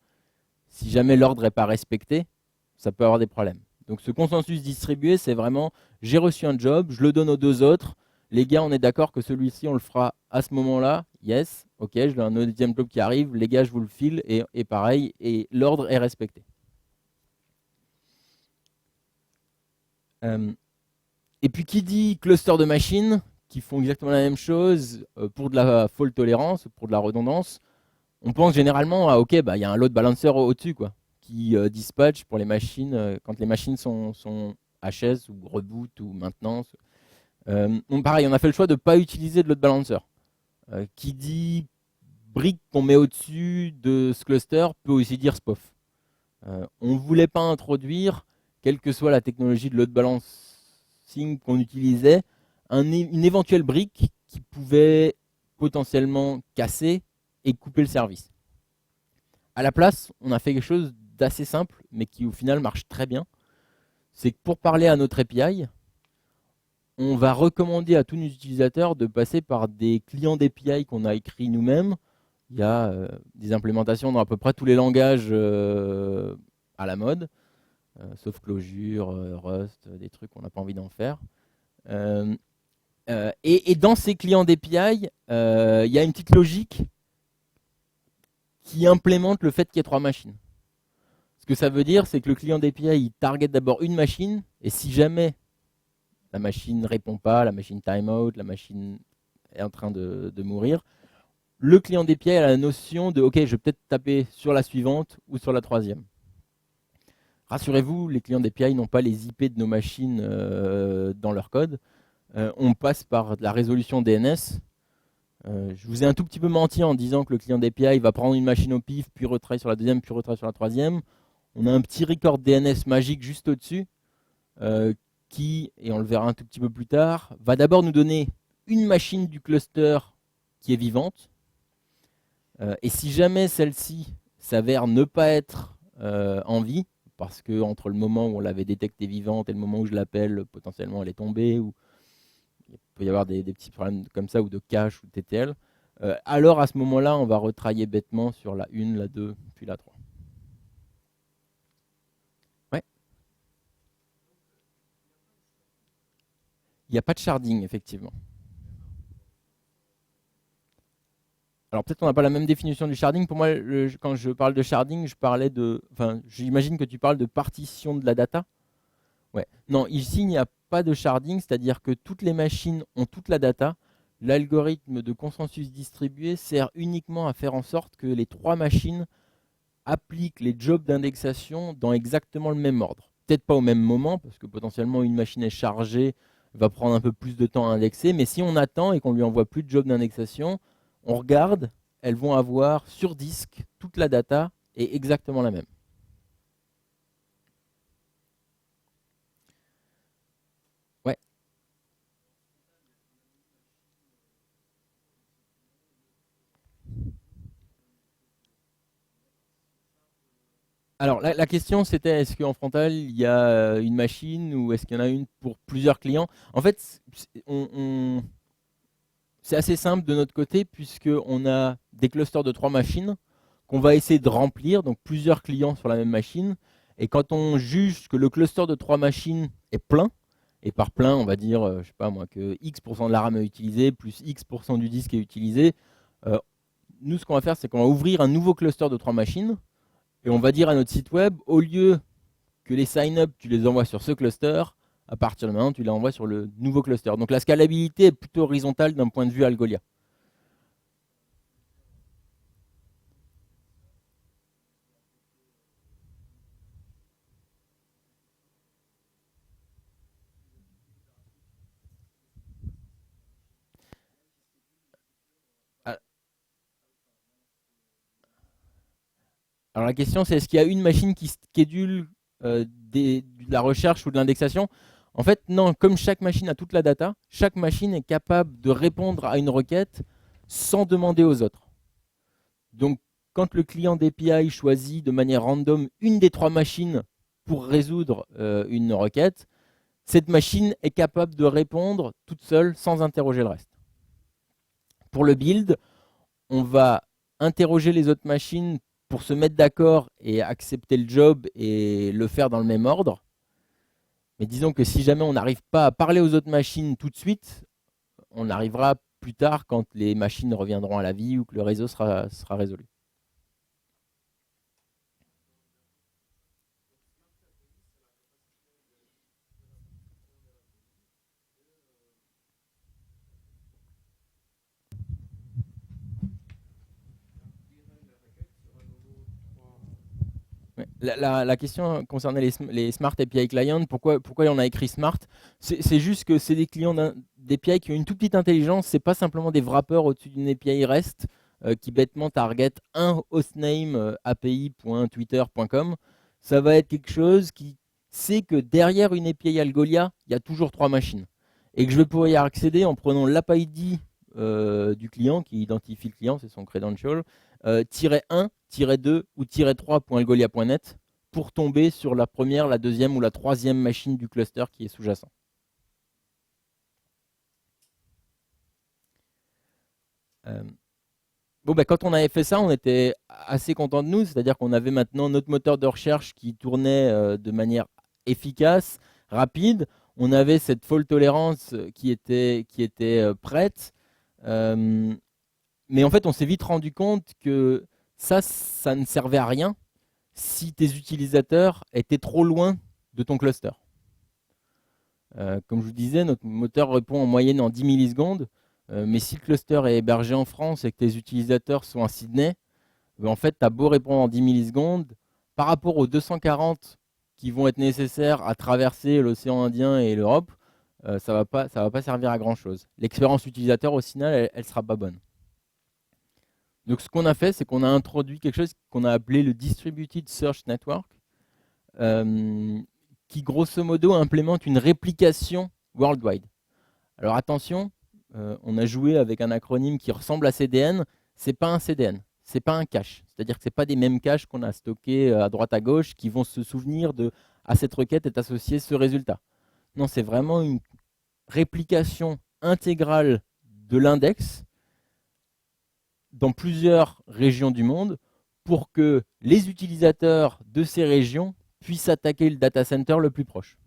Si jamais l'ordre n'est pas respecté, ça peut avoir des problèmes. Donc ce consensus distribué, c'est vraiment, j'ai reçu un job, je le donne aux deux autres, les gars, on est d'accord que celui-ci, on le fera à ce moment-là, yes, ok, je l'ai un deuxième job qui arrive, les gars, je vous le file, et pareil, et l'ordre est respecté. Et puis qui dit cluster de machines qui font exactement la même chose pour de la fault tolérance, pour de la redondance, on pense généralement à ok, bah il y a un load balancer au-dessus quoi, qui dispatch pour les machines quand les machines sont HS ou reboot ou maintenance. Donc pareil, on a fait le choix de ne pas utiliser de load balancer. Qui dit brique qu'on met au-dessus de ce cluster peut aussi dire SPOF. On ne voulait pas introduire, quelle que soit la technologie de load balancing qu'on utilisait, une éventuelle brique qui pouvait potentiellement casser et couper le service. À la place, on a fait quelque chose d'assez simple, mais qui au final marche très bien. C'est que pour parler à notre API, on va recommander à tous nos utilisateurs de passer par des clients d'API qu'on a écrits nous-mêmes. Il y a des implémentations dans à peu près tous les langages à la mode, sauf Clojure, Rust, des trucs qu'on n'a pas envie d'en faire. Et dans ces clients d'API, il y a une petite logique qui implémente le fait qu'il y ait trois machines. Ce que ça veut dire, c'est que le client d'API, il target d'abord une machine, et si jamais la machine ne répond pas, la machine timeout, la machine est en train de mourir, le client d'API a la notion de « Ok, je vais peut-être taper sur la suivante ou sur la troisième ». Rassurez-vous, les clients d'API n'ont pas les IP de nos machines dans leur code. On passe par la résolution DNS. Je vous ai un tout petit peu menti en disant que le client d'API va prendre une machine au pif, puis retravailler sur la deuxième, puis retravailler sur la troisième. On a un petit record DNS magique juste au-dessus qui, et on le verra un tout petit peu plus tard, va d'abord nous donner une machine du cluster qui est vivante. Et si jamais celle-ci s'avère ne pas être en vie, parce que entre le moment où on l'avait détectée vivante et le moment où je l'appelle, potentiellement elle est tombée, ou il peut y avoir des petits problèmes comme ça, ou de cache ou de TTL, alors à ce moment-là, on va retravailler bêtement sur la 1, la 2, puis la 3. Ouais. Il n'y a pas de sharding, effectivement. Alors peut-être qu'on n'a pas la même définition du sharding. Pour moi, quand je parle de sharding, j'imagine que tu parles de partition de la data. Ouais. Non, ici, il n'y a pas de sharding, c'est-à-dire que toutes les machines ont toute la data. L'algorithme de consensus distribué sert uniquement à faire en sorte que les trois machines appliquent les jobs d'indexation dans exactement le même ordre. Peut-être pas au même moment, parce que potentiellement une machine est chargée, va prendre un peu plus de temps à indexer, mais si on attend et qu'on lui envoie plus de jobs d'indexation, on regarde, elles vont avoir sur disque toute la data et exactement la même. Ouais. Alors, la question, c'était est-ce qu'en frontal, il y a une machine ou est-ce qu'il y en a une pour plusieurs clients? En fait, c'est assez simple de notre côté, puisqu'on a des clusters de 3 machines qu'on va essayer de remplir, donc plusieurs clients sur la même machine. Et quand on juge que le cluster de 3 machines est plein, et par plein, on va dire, je sais pas moi, que X% de la RAM est utilisé, plus X% du disque est utilisé, euh, nous, ce qu'on va faire, c'est qu'on va ouvrir un nouveau cluster de 3 machines, et on va dire à notre site web, au lieu que les sign-up, tu les envoies sur ce cluster, à partir de maintenant, tu les envoies sur le nouveau cluster. Donc la scalabilité est plutôt horizontale d'un point de vue Algolia. Ah, alors la question, c'est est-ce qu'il y a une machine qui schedule de la recherche ou de l'indexation? En fait, non, comme chaque machine a toute la data, chaque machine est capable de répondre à une requête sans demander aux autres. Donc, quand le client d'API choisit de manière random une des 3 machines pour résoudre une requête, cette machine est capable de répondre toute seule sans interroger le reste. Pour le build, on va interroger les autres machines pour se mettre d'accord et accepter le job et le faire dans le même ordre. Mais disons que si jamais on n'arrive pas à parler aux autres machines tout de suite, on arrivera plus tard quand les machines reviendront à la vie ou que le réseau sera résolu. Ouais. La question concernait les Smart API Clients, pourquoi on a écrit Smart? C'est juste que c'est des clients d'API qui ont une toute petite intelligence, c'est pas simplement des wrappers au-dessus d'une API REST qui bêtement target un hostname api.twitter.com. Ça va être quelque chose qui sait que derrière une API Algolia, il y a toujours 3 machines. Et que je vais pouvoir y accéder en prenant l'API du client qui identifie le client, c'est son credential, -1, -2 ou -3.algolia.net pour tomber sur la première, la deuxième ou la troisième machine du cluster qui est sous-jacent. Bon, bah, quand on avait fait ça, on était assez content de nous, c'est-à-dire qu'on avait maintenant notre moteur de recherche qui tournait de manière efficace, rapide. On avait cette fault tolérance qui était prête. Mais en fait, on s'est vite rendu compte que ça ne servait à rien si tes utilisateurs étaient trop loin de ton cluster. Comme je vous disais, notre moteur répond en moyenne en 10 millisecondes, mais si le cluster est hébergé en France et que tes utilisateurs sont à Sydney, en fait, tu as beau répondre en 10 millisecondes, par rapport aux 240 qui vont être nécessaires à traverser l'océan Indien et l'Europe, ça va pas servir à grand-chose. L'expérience utilisateur, au final, elle sera pas bonne. Donc ce qu'on a fait, c'est qu'on a introduit quelque chose qu'on a appelé le Distributed Search Network, qui grosso modo implémente une réplication worldwide. Alors attention, on a joué avec un acronyme qui ressemble à CDN, c'est pas un CDN, c'est pas un cache. C'est-à-dire que c'est pas des mêmes caches qu'on a stockés à droite à gauche qui vont se souvenir de à cette requête est associé ce résultat. Non, c'est vraiment une réplication intégrale de l'index dans plusieurs régions du monde pour que les utilisateurs de ces régions puissent attaquer le data center le plus proche.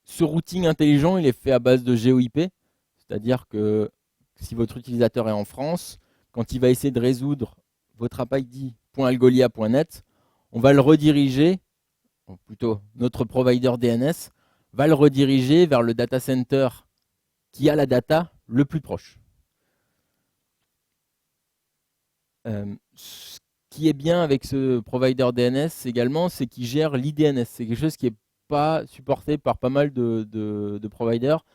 Ce routing intelligent, il est fait à base de GeoIP, c'est-à-dire que si votre utilisateur est en France, quand il va essayer de résoudre votre app-id.algolia.net, on va le rediriger, ou plutôt notre provider DNS va le rediriger vers le data center qui a la data le plus proche. Ce qui est bien avec ce provider DNS également, c'est qu'il gère l'IDNS. C'est quelque chose qui n'est pas supporté par pas mal de providers.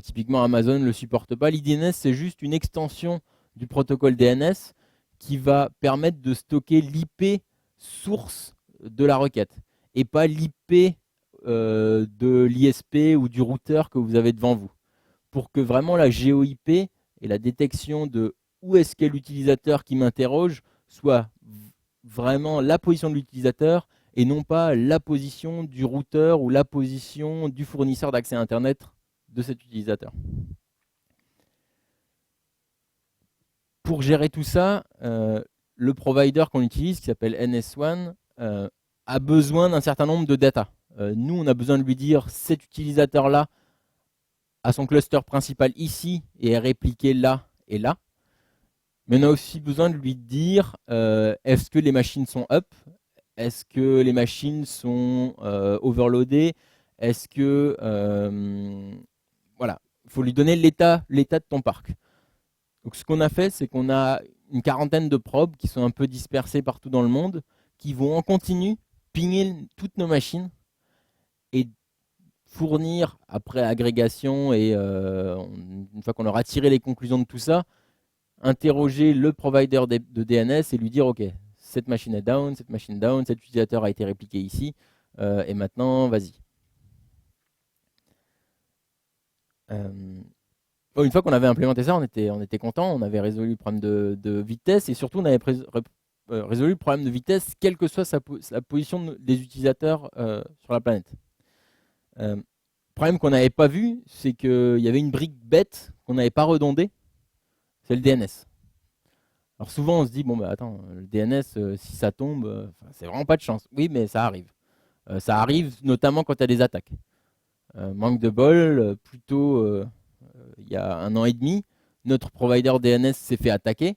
Typiquement, Amazon ne le supporte pas. L'IDNS, c'est juste une extension du protocole DNS qui va permettre de stocker l'IP source de la requête et pas l'IP de l'ISP ou du routeur que vous avez devant vous. Pour que vraiment la GeoIP et la détection de où est-ce qu'est l'utilisateur qui m'interroge soit vraiment la position de l'utilisateur et non pas la position du routeur ou la position du fournisseur d'accès à Internet de cet utilisateur. Pour gérer tout ça, le provider qu'on utilise, qui s'appelle NS1, a besoin d'un certain nombre de data. Nous, on a besoin de lui dire cet utilisateur-là a son cluster principal ici et est répliqué là et là. Mais on a aussi besoin de lui dire est-ce que les machines sont up? Est-ce que les machines sont overloadées? Est-ce que voilà, il faut lui donner l'état de ton parc. Donc ce qu'on a fait, c'est qu'on a une quarantaine de probes qui sont un peu dispersées partout dans le monde, qui vont en continu pigner toutes nos machines et fournir, après agrégation et une fois qu'on aura tiré les conclusions de tout ça, interroger le provider de DNS et lui dire ok, cette machine est down, cet utilisateur a été répliqué ici, et maintenant vas-y. Une fois qu'on avait implémenté ça, on était content, on avait résolu le problème de vitesse et surtout on avait résolu le problème de vitesse quelle que soit la position des utilisateurs sur la planète. Le problème qu'on n'avait pas vu, c'est qu'il y avait une brique bête qu'on n'avait pas redondée, c'est le DNS. Alors souvent on se dit, bon bah attends, le DNS, si ça tombe, c'est vraiment pas de chance. Oui, mais ça arrive. Ça arrive notamment quand il y a des attaques. Manque de bol, plutôt il y a 1 an et demi, notre provider DNS s'est fait attaquer.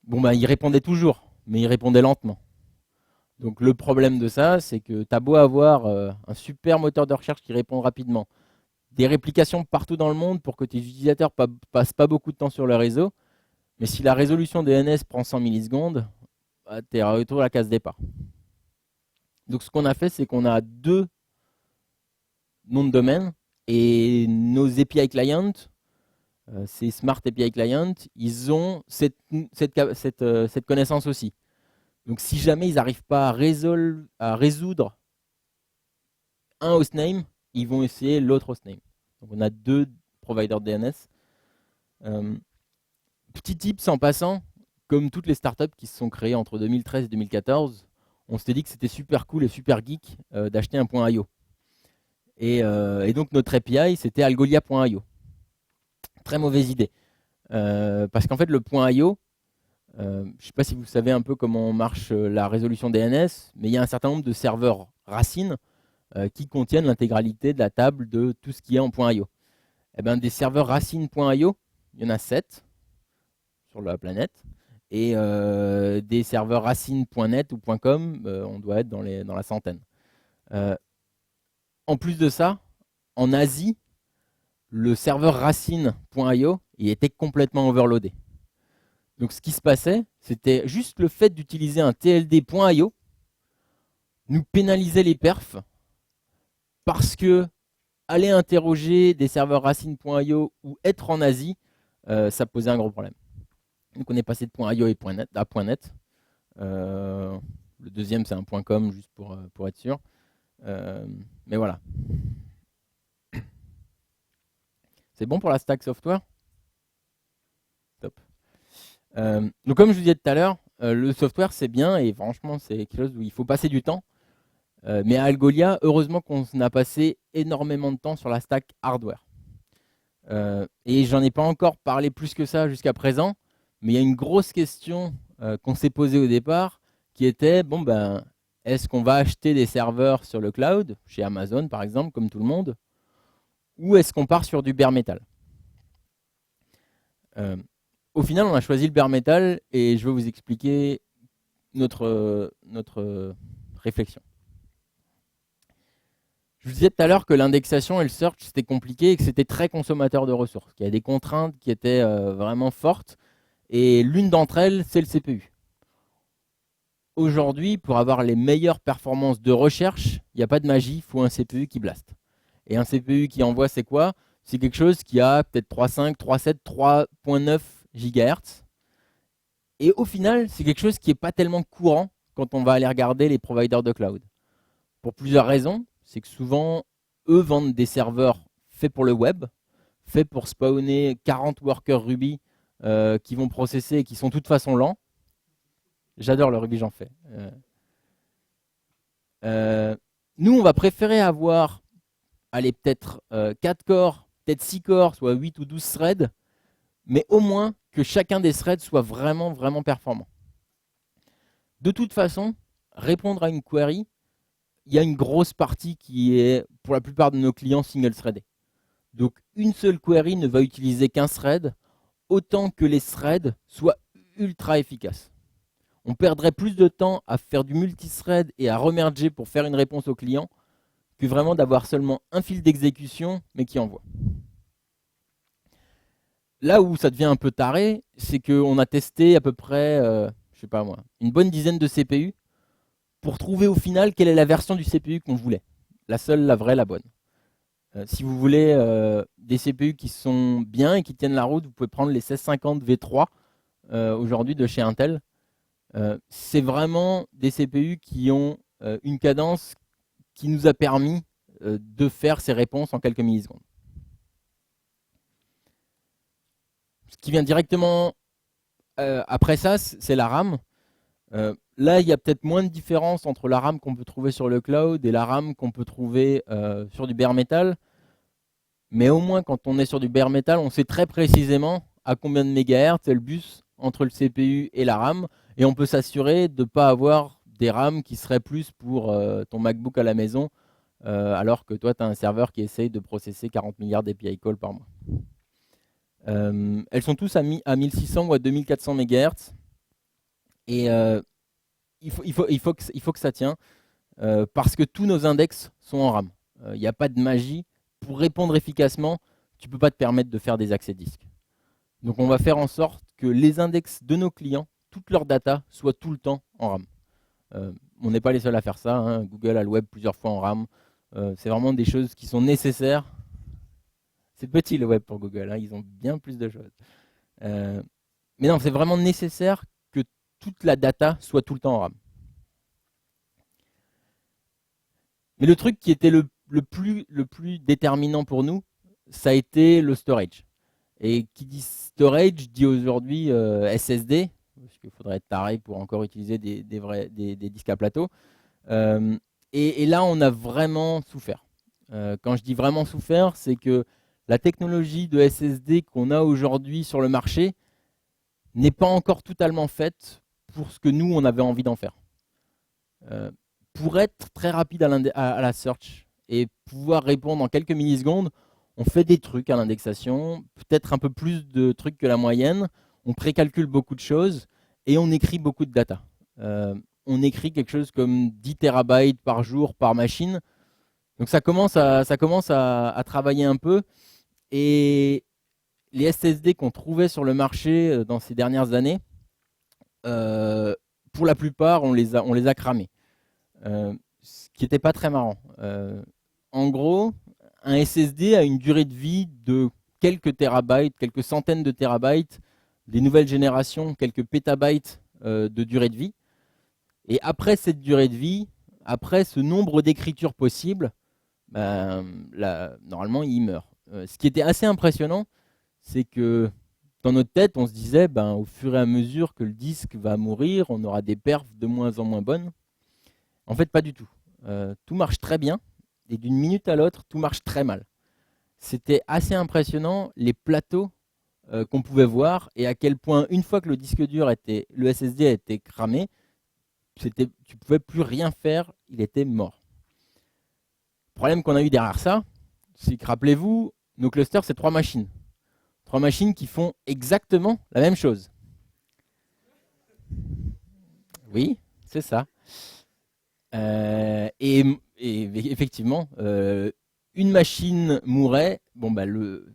Bon bah il répondait toujours, mais il répondait lentement. Donc le problème de ça, c'est que tu as beau avoir un super moteur de recherche qui répond rapidement, des réplications partout dans le monde pour que tes utilisateurs passent pas beaucoup de temps sur le réseau, mais si la résolution DNS prend 100 millisecondes, bah, tu es à retour à la case départ. Donc ce qu'on a fait, c'est qu'on a 2 noms de domaine et nos API clients, ces Smart API clients, ils ont cette connaissance aussi. Donc si jamais ils n'arrivent pas à résoudre un hostname, ils vont essayer l'autre hostname. Donc on a 2 providers de DNS. Petit tips en passant, comme toutes les startups qui se sont créées entre 2013 et 2014, on s'était dit que c'était super cool et super geek d'acheter un .io. Et donc notre API, c'était algolia.io. Très mauvaise idée. Parce qu'en fait, le .io, je ne sais pas si vous savez un peu comment marche la résolution DNS, mais il y a un certain nombre de serveurs racines qui contiennent l'intégralité de la table de tout ce qui est en .io. Et ben, des serveurs racines.io, il y en a 7 sur la planète. Et des serveurs racines.net ou .com, on doit être dans la centaine. En plus de ça, en Asie, le serveur racine.io il était complètement overloadé. Donc ce qui se passait, c'était juste le fait d'utiliser un TLD.io nous pénalisait les perfs parce que aller interroger des serveurs racine.io ou être en Asie, ça posait un gros problème. Donc on est passé de .io et .net à .net. Le deuxième c'est un .com juste pour être sûr. Mais voilà. C'est bon pour la stack software? Top. Donc comme je vous disais tout à l'heure, le software c'est bien et franchement c'est quelque chose où il faut passer du temps. Mais à Algolia, heureusement qu'on a passé énormément de temps sur la stack hardware. Et j'en ai pas encore parlé plus que ça jusqu'à présent, mais il y a une grosse question qu'on s'est posée au départ qui était, bon ben, est-ce qu'on va acheter des serveurs sur le cloud, chez Amazon par exemple, comme tout le monde, ou est-ce qu'on part sur du bare metal? Au final, on a choisi le bare metal et je vais vous expliquer notre réflexion. Je vous disais tout à l'heure que l'indexation et le search, c'était compliqué et que c'était très consommateur de ressources, qu'il y a des contraintes qui étaient vraiment fortes et l'une d'entre elles, c'est le CPU. Aujourd'hui, pour avoir les meilleures performances de recherche, il n'y a pas de magie, il faut un CPU qui blaste. Et un CPU qui envoie, c'est quoi? C'est quelque chose qui a peut-être 3.5, 3.7, 3.9 GHz. Et au final, c'est quelque chose qui n'est pas tellement courant quand on va aller regarder les providers de cloud. Pour plusieurs raisons. C'est que souvent, eux vendent des serveurs faits pour le web, faits pour spawner 40 workers Ruby qui vont processer et qui sont de toute façon lents. J'adore le rugby, j'en fais. Nous, on va préférer avoir, allez, peut-être 4 corps, peut-être 6 corps, soit 8 ou 12 threads, mais au moins que chacun des threads soit vraiment, vraiment performant. De toute façon, répondre à une query, il y a une grosse partie qui est, pour la plupart de nos clients, single-threadée. Donc, une seule query ne va utiliser qu'un thread, autant que les threads soient ultra efficaces. On perdrait plus de temps à faire du multithread et à remerger pour faire une réponse au client que vraiment d'avoir seulement un fil d'exécution, mais qui envoie. Là où ça devient un peu taré, c'est qu'on a testé à peu près, je sais pas moi, une bonne dizaine de CPU pour trouver au final quelle est la version du CPU qu'on voulait. La seule, la vraie, la bonne. Si vous voulez des CPU qui sont bien et qui tiennent la route, vous pouvez prendre les 1650 V3 aujourd'hui de chez Intel. C'est vraiment des CPU qui ont une cadence qui nous a permis de faire ces réponses en quelques millisecondes. Ce qui vient directement après ça, c'est la RAM. Là, il y a peut-être moins de différence entre la RAM qu'on peut trouver sur le cloud et la RAM qu'on peut trouver sur du bare metal. Mais au moins, quand on est sur du bare metal, on sait très précisément à combien de mégahertz est le bus entre le CPU et la RAM. Et on peut s'assurer de ne pas avoir des RAM qui seraient plus pour ton MacBook à la maison, alors que toi, tu as un serveur qui essaye de processer 40 milliards d'API calls par mois. Elles sont tous à 1600 ou à 2400 MHz. Et il faut que ça tienne, parce que tous nos index sont en RAM. Il n'y a pas de magie. Pour répondre efficacement, tu ne peux pas te permettre de faire des accès disques. Donc on va faire en sorte que les index de nos clients, toute leur data, soient tout le temps en RAM. On n'est pas les seuls à faire ça, hein. Google a le web plusieurs fois en RAM. C'est vraiment des choses qui sont nécessaires. C'est petit le web pour Google, hein. Ils ont bien plus de choses. Mais non, c'est vraiment nécessaire que toute la data soit tout le temps en RAM. Mais le truc qui était le plus déterminant pour nous, ça a été le storage. Et qui dit storage dit aujourd'hui SSD, parce qu'il faudrait être taré pour encore utiliser des disques à plateau. Et là, on a vraiment souffert. Quand je dis vraiment souffert, c'est que la technologie de SSD qu'on a aujourd'hui sur le marché n'est pas encore totalement faite pour ce que nous, on avait envie d'en faire. Pour être très rapide à la search et pouvoir répondre en quelques millisecondes, on fait des trucs à l'indexation, peut-être un peu plus de trucs que la moyenne, on précalcule beaucoup de choses et on écrit beaucoup de data. On écrit quelque chose comme 10 terabytes par jour par machine. Donc ça commence à travailler un peu. Et les SSD qu'on trouvait sur le marché dans ces dernières années, pour la plupart, on les a cramés. Ce qui n'était pas très marrant. En gros, un SSD a une durée de vie de quelques terabytes, quelques centaines de terabytes, des nouvelles générations, quelques pétabytes de durée de vie. Et après cette durée de vie, après ce nombre d'écritures possibles, normalement, il meurt. Ce qui était assez impressionnant, c'est que dans notre tête, on se disait, au fur et à mesure que le disque va mourir, on aura des perfs de moins en moins bonnes. En fait, pas du tout. Tout marche très bien, et d'une minute à l'autre, tout marche très mal. C'était assez impressionnant les plateaux qu'on pouvait voir et à quel point, une fois que le disque dur le SSD a été cramé, tu ne pouvais plus rien faire, il était mort. Le problème qu'on a eu derrière ça, c'est que, rappelez-vous, nos clusters, c'est 3 machines. 3 machines qui font exactement la même chose. Oui, c'est ça. Et effectivement, une machine mourait,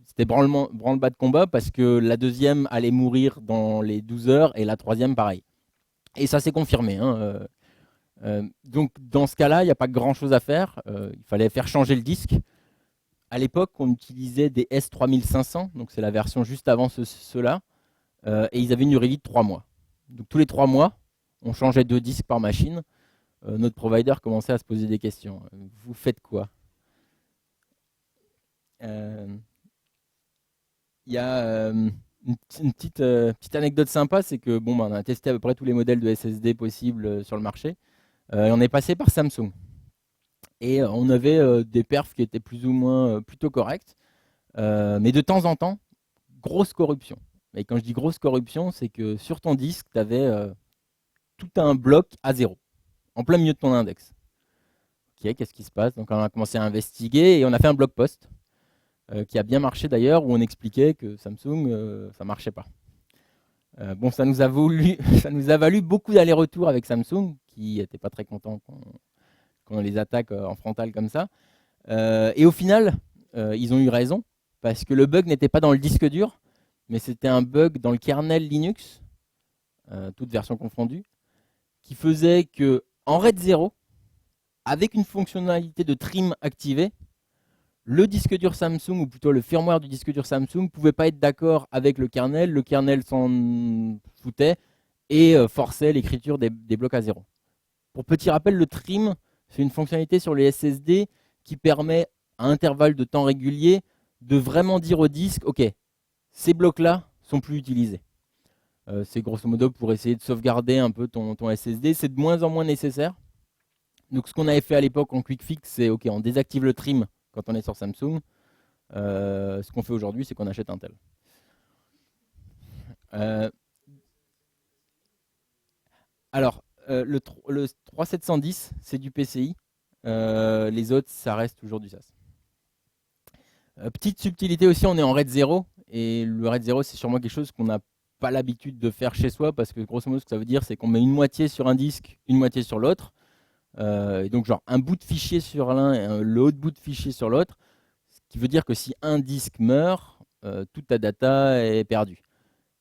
c'était branle-bas de combat parce que la deuxième allait mourir dans les 12 heures et la troisième pareil. Et ça s'est confirmé, hein. Donc dans ce cas-là, il n'y a pas grand-chose à faire. Il fallait faire changer le disque. À l'époque, on utilisait des S3500, donc c'est la version juste avant ceux-là, et ils avaient une durée de vie de 3 mois. Donc tous les 3 mois, on changeait 2 disques par machine. Notre provider commençait à se poser des questions. Vous faites quoi? Il y a Petite anecdote sympa, c'est que bon, bah, on a testé à peu près tous les modèles de SSD possibles sur le marché. Et on est passé par Samsung. Et on avait des perfs qui étaient plus ou moins plutôt corrects. Mais de temps en temps, grosse corruption. Et quand je dis grosse corruption, c'est que sur ton disque, tu avais tout un bloc à zéro, en plein milieu de ton index. Ok, qu'est-ce qui se passe? Donc on a commencé à investiguer et on a fait un blog post qui a bien marché d'ailleurs, où on expliquait que Samsung, ça marchait pas. Bon, ça nous a valu beaucoup d'allers-retours avec Samsung, qui n'était pas très content qu'on les attaque en frontal comme ça. Et au final, ils ont eu raison, parce que le bug n'était pas dans le disque dur, mais c'était un bug dans le kernel Linux, toutes versions confondues, qui faisait que en RAID 0, avec une fonctionnalité de trim activée, le disque dur Samsung, ou plutôt le firmware du disque dur Samsung, ne pouvait pas être d'accord avec le kernel s'en foutait et forçait l'écriture des blocs à zéro. Pour petit rappel, le trim, c'est une fonctionnalité sur les SSD qui permet à intervalles de temps réguliers de vraiment dire au disque, ok, ces blocs-là sont plus utilisés. C'est grosso modo pour essayer de sauvegarder un peu ton SSD. C'est de moins en moins nécessaire. Donc ce qu'on avait fait à l'époque en quick fix, c'est ok, on désactive le trim quand on est sur Samsung. Ce qu'on fait aujourd'hui, c'est qu'on achète un tel. Euh, alors, le 3710, c'est du PCI. Les autres, ça reste toujours du SAS. Petite subtilité aussi, on est en RAID 0. Et le RAID 0, c'est sûrement quelque chose qu'on n'a pas l'habitude de faire chez soi, parce que grosso modo, ce que ça veut dire, c'est qu'on met une moitié sur un disque, une moitié sur l'autre. Et donc, genre, un bout de fichier sur l'un et l'autre bout de fichier sur l'autre. Ce qui veut dire que si un disque meurt, toute ta data est perdue.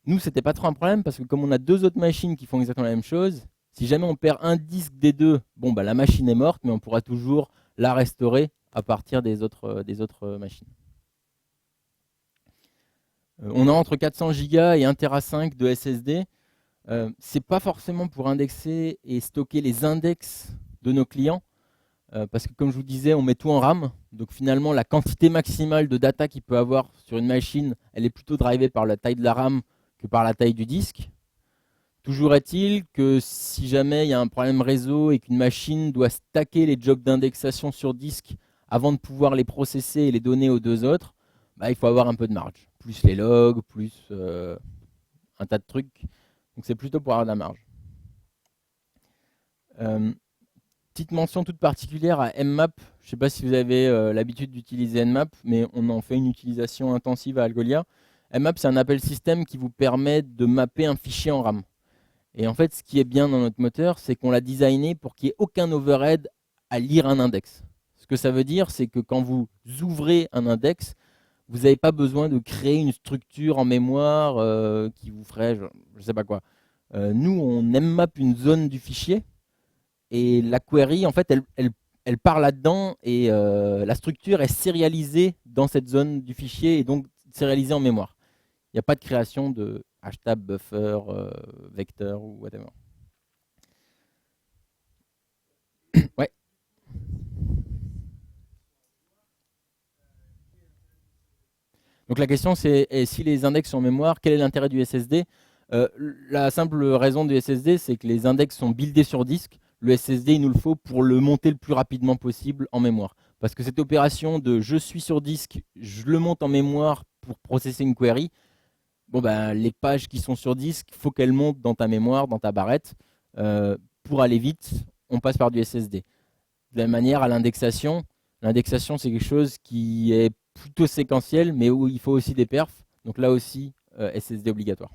Nous, c'était pas trop un problème, parce que comme on a deux autres machines qui font exactement la même chose, si jamais on perd un disque des deux, bon, bah, la machine est morte, mais on pourra toujours la restaurer à partir des autres machines. On a entre 400 Go et 1 Tera de SSD. C'est pas forcément pour indexer et stocker les index de nos clients, parce que comme je vous disais, on met tout en RAM. Donc finalement, la quantité maximale de data qu'il peut avoir sur une machine, elle est plutôt drivée par la taille de la RAM que par la taille du disque. Toujours est-il que si jamais il y a un problème réseau et qu'une machine doit stacker les jobs d'indexation sur disque avant de pouvoir les processer et les donner aux deux autres, bah, il faut avoir un peu de marge. Plus les logs, plus un tas de trucs. Donc c'est plutôt pour avoir de la marge. Petite mention toute particulière à Mmap. Je ne sais pas si vous avez l'habitude d'utiliser Nmap, mais on en fait une utilisation intensive à Algolia. Mmap, c'est un appel système qui vous permet de mapper un fichier en RAM. Et en fait, ce qui est bien dans notre moteur, c'est qu'on l'a designé pour qu'il n'y ait aucun overhead à lire un index. Ce que ça veut dire, c'est que quand vous ouvrez un index, vous n'avez pas besoin de créer une structure en mémoire qui vous ferait, je ne sais pas quoi. Nous, on mmap une zone du fichier, et la query, en fait, elle part là-dedans, et la structure est sérialisée dans cette zone du fichier, et donc sérialisée en mémoire. Il n'y a pas de création de hashtag, buffer, vecteur ou whatever. Ouais. Donc la question c'est, si les index sont en mémoire, quel est l'intérêt du SSD? La simple raison du SSD, c'est que les index sont buildés sur disque. Le SSD, il nous le faut pour le monter le plus rapidement possible en mémoire. Parce que cette opération de je suis sur disque, je le monte en mémoire pour processer une query, bon ben, les pages qui sont sur disque, il faut qu'elles montent dans ta mémoire, dans ta barrette. Pour aller vite, on passe par du SSD. De la même manière, à l'indexation, l'indexation c'est quelque chose qui est plutôt séquentiel, mais où il faut aussi des perfs. Donc là aussi, SSD obligatoire.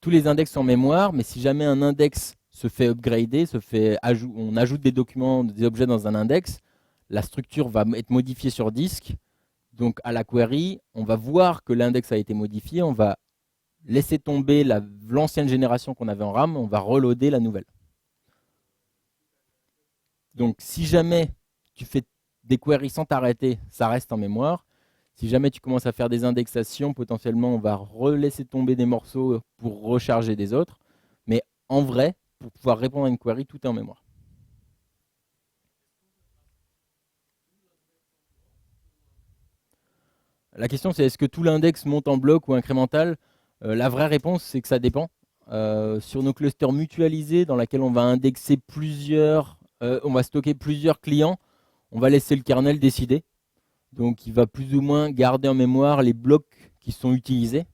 Tous les index sont en mémoire, mais si jamais un index se fait upgrader, on ajoute des documents, des objets dans un index, la structure va être modifiée sur disque. Donc à la query, on va voir que l'index a été modifié, on va laisser tomber l'ancienne génération qu'on avait en RAM, on va reloader la nouvelle. Donc si jamais tu fais des queries sans t'arrêter, ça reste en mémoire. Si jamais tu commences à faire des indexations, potentiellement on va relaisser tomber des morceaux pour recharger des autres. Mais en vrai, pour pouvoir répondre à une query, tout est en mémoire. La question c'est est-ce que tout l'index monte en bloc ou incrémental? La vraie réponse c'est que ça dépend. Sur nos clusters mutualisés dans lesquels on va indexer on va stocker plusieurs clients, on va laisser le kernel décider. Donc il va plus ou moins garder en mémoire les blocs qui sont utilisés.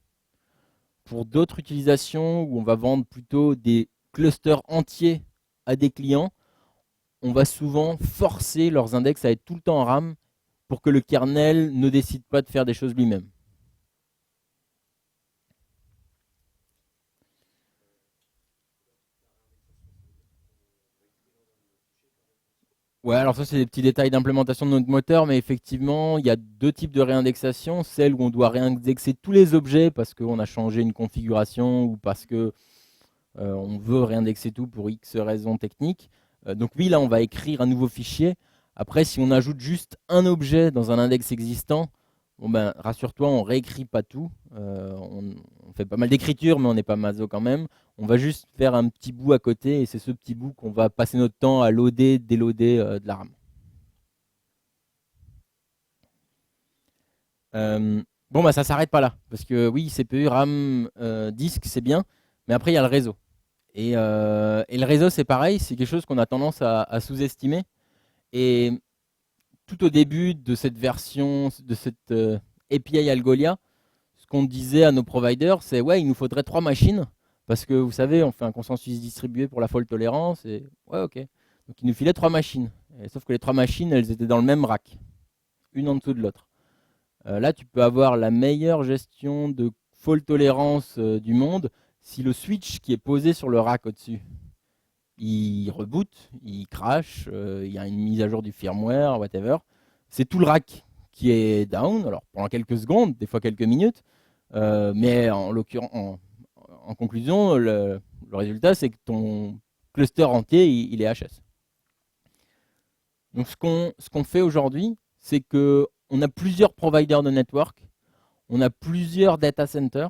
Pour d'autres utilisations où on va vendre plutôt des clusters entiers à des clients, on va souvent forcer leurs index à être tout le temps en RAM pour que le kernel ne décide pas de faire des choses lui-même. Ouais, alors ça c'est des petits détails d'implémentation de notre moteur, mais effectivement, il y a deux types de réindexation. Celle où on doit réindexer tous les objets parce qu'on a changé une configuration ou parce que on veut réindexer tout pour X raisons techniques. Donc oui, là on va écrire un nouveau fichier. Après, si on ajoute juste un objet dans un index existant, bon ben, rassure-toi, on réécrit pas tout. On fait pas mal d'écriture, mais on n'est pas maso quand même. On va juste faire un petit bout à côté, et c'est ce petit bout qu'on va passer notre temps à loader, déloader de la RAM. Bon, bah ça s'arrête pas là, parce que oui, CPU, RAM, disque, c'est bien, mais après il y a le réseau. Et le réseau, c'est pareil, c'est quelque chose qu'on a tendance à sous-estimer. Et tout au début de cette version, de cette API Algolia, ce qu'on disait à nos providers, c'est ouais, il nous faudrait 3 machines, parce que vous savez, on fait un consensus distribué pour la fault tolérance, et ouais, ok. Donc il nous filait 3 machines. Sauf que les 3 machines, elles étaient dans le même rack, une en dessous de l'autre. Là, tu peux avoir la meilleure gestion de fault tolérance du monde si le switch qui est posé sur le rack au-dessus, il reboot, il crash, il y a une mise à jour du firmware, whatever. C'est tout le rack qui est down, alors pendant quelques secondes, des fois quelques minutes, mais en conclusion, le résultat, c'est que ton cluster entier, il est HS. Donc ce qu'on fait aujourd'hui, c'est qu'on a plusieurs providers de network, on a plusieurs data centers,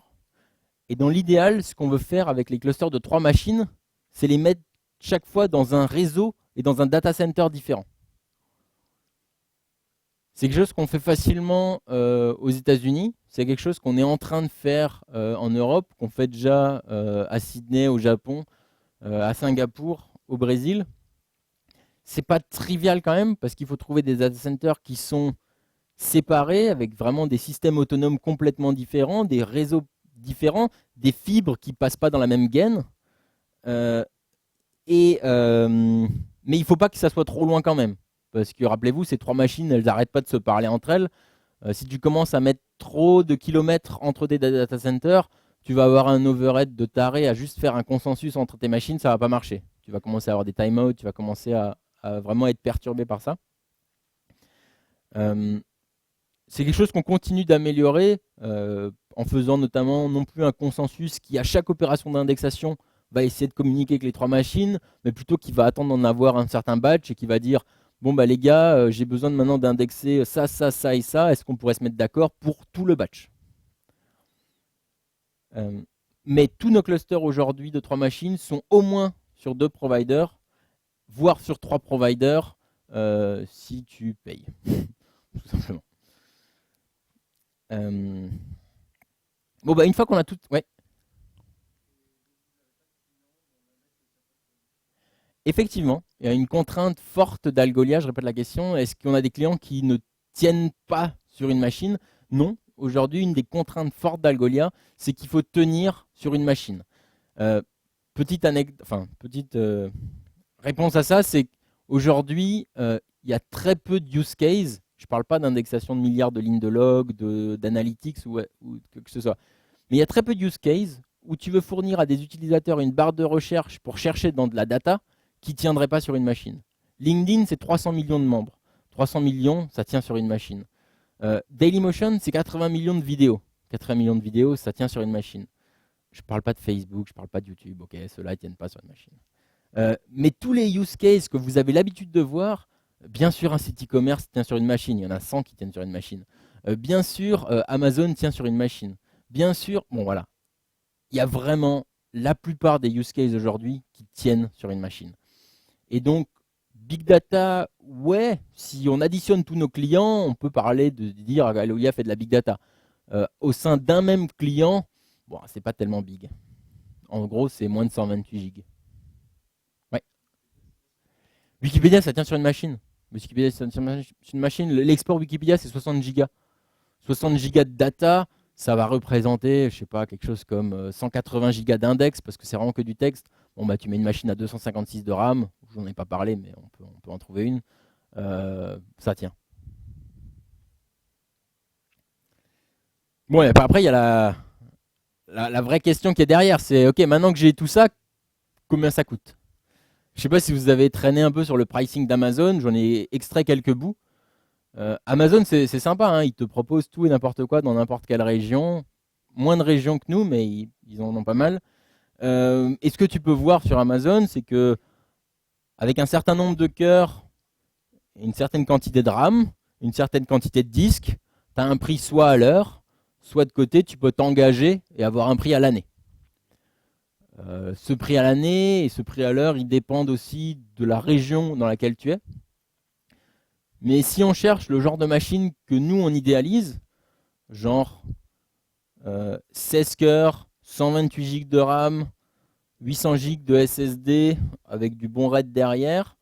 et dans l'idéal, ce qu'on veut faire avec les clusters de 3 machines, c'est les mettre chaque fois dans un réseau et dans un data center différent. C'est quelque chose qu'on fait facilement aux États-Unis. C'est quelque chose qu'on est en train de faire en Europe, qu'on fait déjà à Sydney, au Japon, à Singapour, au Brésil. C'est pas trivial quand même parce qu'il faut trouver des data centers qui sont séparés avec vraiment des systèmes autonomes complètement différents, des réseaux différents, des fibres qui passent pas dans la même gaine. Mais il ne faut pas que ça soit trop loin quand même. Parce que rappelez-vous, ces 3 machines, elles n'arrêtent pas de se parler entre elles. Si tu commences à mettre trop de kilomètres entre des data centers, tu vas avoir un overhead de taré à juste faire un consensus entre tes machines, ça ne va pas marcher. Tu vas commencer à avoir des timeouts, tu vas commencer à vraiment être perturbé par ça. C'est quelque chose qu'on continue d'améliorer en faisant notamment non plus un consensus qui, à chaque opération d'indexation, va essayer de communiquer avec les 3 machines, mais plutôt qui va attendre d'en avoir un certain batch et qui va dire bon bah les gars, j'ai besoin maintenant d'indexer ça, ça, ça et ça, est-ce qu'on pourrait se mettre d'accord pour tout le batch? Mais tous nos clusters aujourd'hui de 3 machines sont au moins sur 2 providers, voire sur 3 providers si tu payes, tout simplement. Bon bah une fois qu'on a tout... Ouais. Effectivement, il y a une contrainte forte d'Algolia, je répète la question, est-ce qu'on a des clients qui ne tiennent pas sur une machine? Non, aujourd'hui une des contraintes fortes d'Algolia, c'est qu'il faut tenir sur une machine. Petite réponse à ça, c'est qu'aujourd'hui, il y a très peu de use cases, je ne parle pas d'indexation de milliards de lignes de log, d'analytics ou que ce soit, mais il y a très peu de use cases où tu veux fournir à des utilisateurs une barre de recherche pour chercher dans de la data qui ne tiendrait pas sur une machine. LinkedIn, c'est 300 millions de membres. 300 millions, ça tient sur une machine. Dailymotion, c'est 80 millions de vidéos. 80 millions de vidéos, ça tient sur une machine. Je ne parle pas de Facebook, je ne parle pas de YouTube. Ok, ceux-là ne tiennent pas sur une machine. Mais tous les use cases que vous avez l'habitude de voir, bien sûr, un site e-commerce tient sur une machine. Il y en a 100 qui tiennent sur une machine. Bien sûr, Amazon tient sur une machine. Bien sûr, bon voilà. Il y a vraiment la plupart des use cases aujourd'hui qui tiennent sur une machine. Et donc, Big data, ouais, si on additionne tous nos clients, on peut parler de dire Algolia fait de la big data. Au sein d'un même client, bon, c'est pas tellement big. En gros, c'est moins de 128 gigs. Ouais. Wikipédia, ça tient sur une machine. Wikipédia, ça tient sur une machine. L'export Wikipédia, c'est 60 gigas. 60 gigas de data, ça va représenter, je sais pas, quelque chose comme 180 gigas d'index, parce que c'est vraiment que du texte. Bon, bah, tu mets une machine à 256 de RAM, je n'en ai pas parlé, mais on peut en trouver une. Ça tient. Bon, et après, il y a la vraie question qui est derrière. C'est, ok, maintenant que j'ai tout ça, combien ça coûte? Je sais pas si vous avez traîné un peu sur le pricing d'Amazon, j'en ai extrait quelques bouts. Amazon, c'est sympa, hein, ils te proposent tout et n'importe quoi dans n'importe quelle région. Moins de régions que nous, mais ils en ont pas mal. Et ce que tu peux voir sur Amazon, c'est que avec un certain nombre de cœurs, une certaine quantité de RAM, une certaine quantité de disques, tu as un prix soit à l'heure, soit de côté, tu peux t'engager et avoir un prix à l'année. Ce prix à l'année et ce prix à l'heure, ils dépendent aussi de la région dans laquelle tu es. Mais si on cherche le genre de machine que nous, on idéalise, genre 16 cœurs, 128 Go de RAM, 800 Go de SSD avec du bon RAID derrière,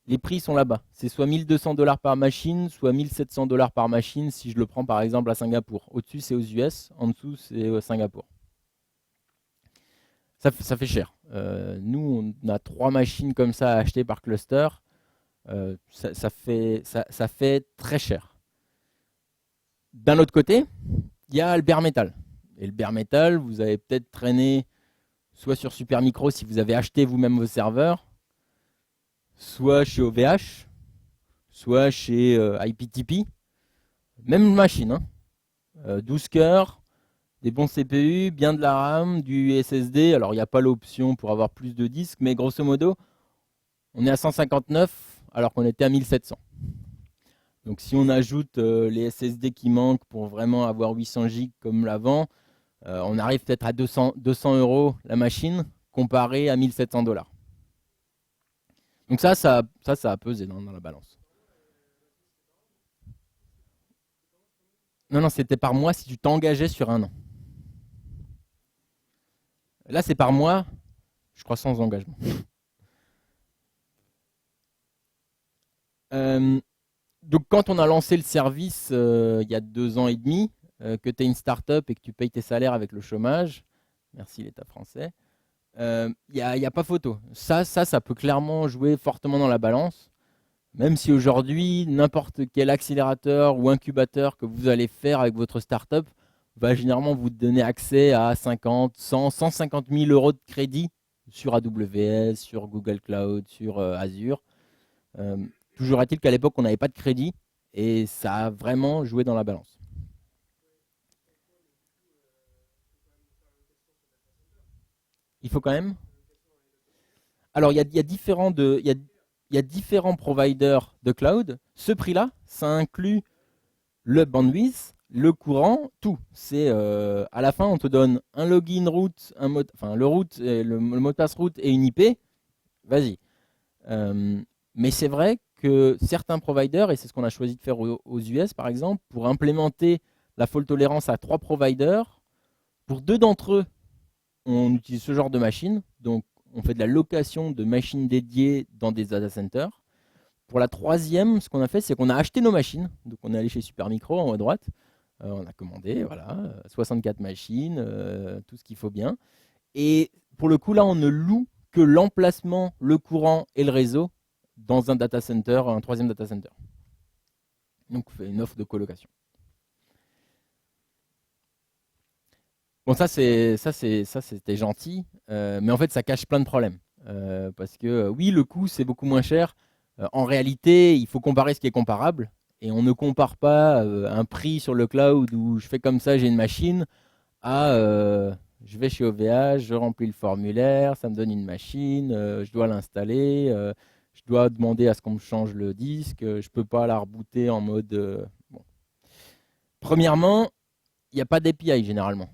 les prix sont là-bas. C'est soit 1200 $ par machine, soit 1700 $ par machine si je le prends par exemple à Singapour. Au-dessus, c'est aux US, en dessous, c'est à Singapour. Ça fait cher. Nous, on a 3 machines comme ça à acheter par cluster. Ça fait très cher. D'un autre côté, il y a le bare metal. Et le bare metal, vous avez peut-être traîné soit sur Supermicro si vous avez acheté vous-même vos serveurs, soit chez OVH, soit chez IPTP. Même machine, hein. 12 cœurs, des bons CPU, bien de la RAM, du SSD. Alors, il n'y a pas l'option pour avoir plus de disques, mais grosso modo, on est à 159 alors qu'on était à 1700. Donc, si on ajoute les SSD qui manquent pour vraiment avoir 800 Go comme l'avant, on arrive peut-être à 200 € la machine comparé à 1700 $. Donc ça a pesé dans la balance. Non, c'était par mois si tu t'engageais sur un an. Là, c'est par mois, je crois sans engagement. Donc quand on a lancé le service il y a 2 ans et demi, que tu es une start-up et que tu payes tes salaires avec le chômage, merci l'État français, il n'y a pas photo. Ça peut clairement jouer fortement dans la balance. Même si aujourd'hui, n'importe quel accélérateur ou incubateur que vous allez faire avec votre startup va généralement vous donner accès à 50, 100, 150 000 € de crédit sur AWS, sur Google Cloud, sur Azure. Toujours est-il qu'à l'époque, on n'avait pas de crédit et ça a vraiment joué dans la balance. Il faut quand même. Alors, il y a différents providers de cloud. Ce prix-là, ça inclut le bandwidth, le courant, tout. C'est à la fin, on te donne un login route, le route, le mot de passe route et une IP. Vas-y. Mais c'est vrai que certains providers, et c'est ce qu'on a choisi de faire aux US par exemple, pour implémenter la fault tolérance à 3 providers, pour 2 d'entre eux, on utilise ce genre de machine. Donc, on fait de la location de machines dédiées dans des data centers. Pour la troisième, ce qu'on a fait, c'est qu'on a acheté nos machines. Donc, on est allé chez Supermicro en haut à droite. On a commandé, voilà, 64 machines, tout ce qu'il faut bien. Et pour le coup, là, on ne loue que l'emplacement, le courant et le réseau dans un data center, un troisième data center. Donc, on fait une offre de colocation. Bon, ça c'était gentil, mais en fait, ça cache plein de problèmes. Parce que oui, le coût, c'est beaucoup moins cher. En réalité, il faut comparer ce qui est comparable. Et on ne compare pas un prix sur le cloud où je fais comme ça, j'ai une machine, à je vais chez OVH, je remplis le formulaire, ça me donne une machine, je dois l'installer, je dois demander à ce qu'on me change le disque, je ne peux pas la rebooter en mode... bon. Premièrement, il n'y a pas d'API généralement.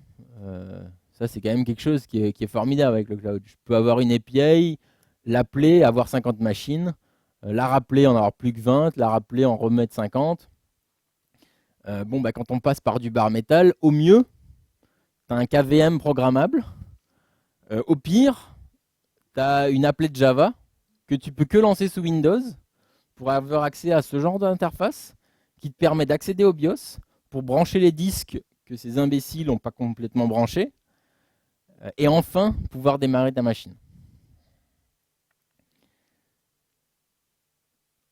Ça, c'est quand même quelque chose qui est formidable avec le cloud. Je peux avoir une API, l'appeler, avoir 50 machines. la rappeler, en avoir plus que 20, la rappeler, en remettre 50. Quand on passe par du bare metal, au mieux, tu as un KVM programmable. Au pire, tu as une applet Java que tu peux que lancer sous Windows pour avoir accès à ce genre d'interface qui te permet d'accéder au BIOS pour brancher les disques que ces imbéciles n'ont pas complètement branchés et enfin pouvoir démarrer ta machine.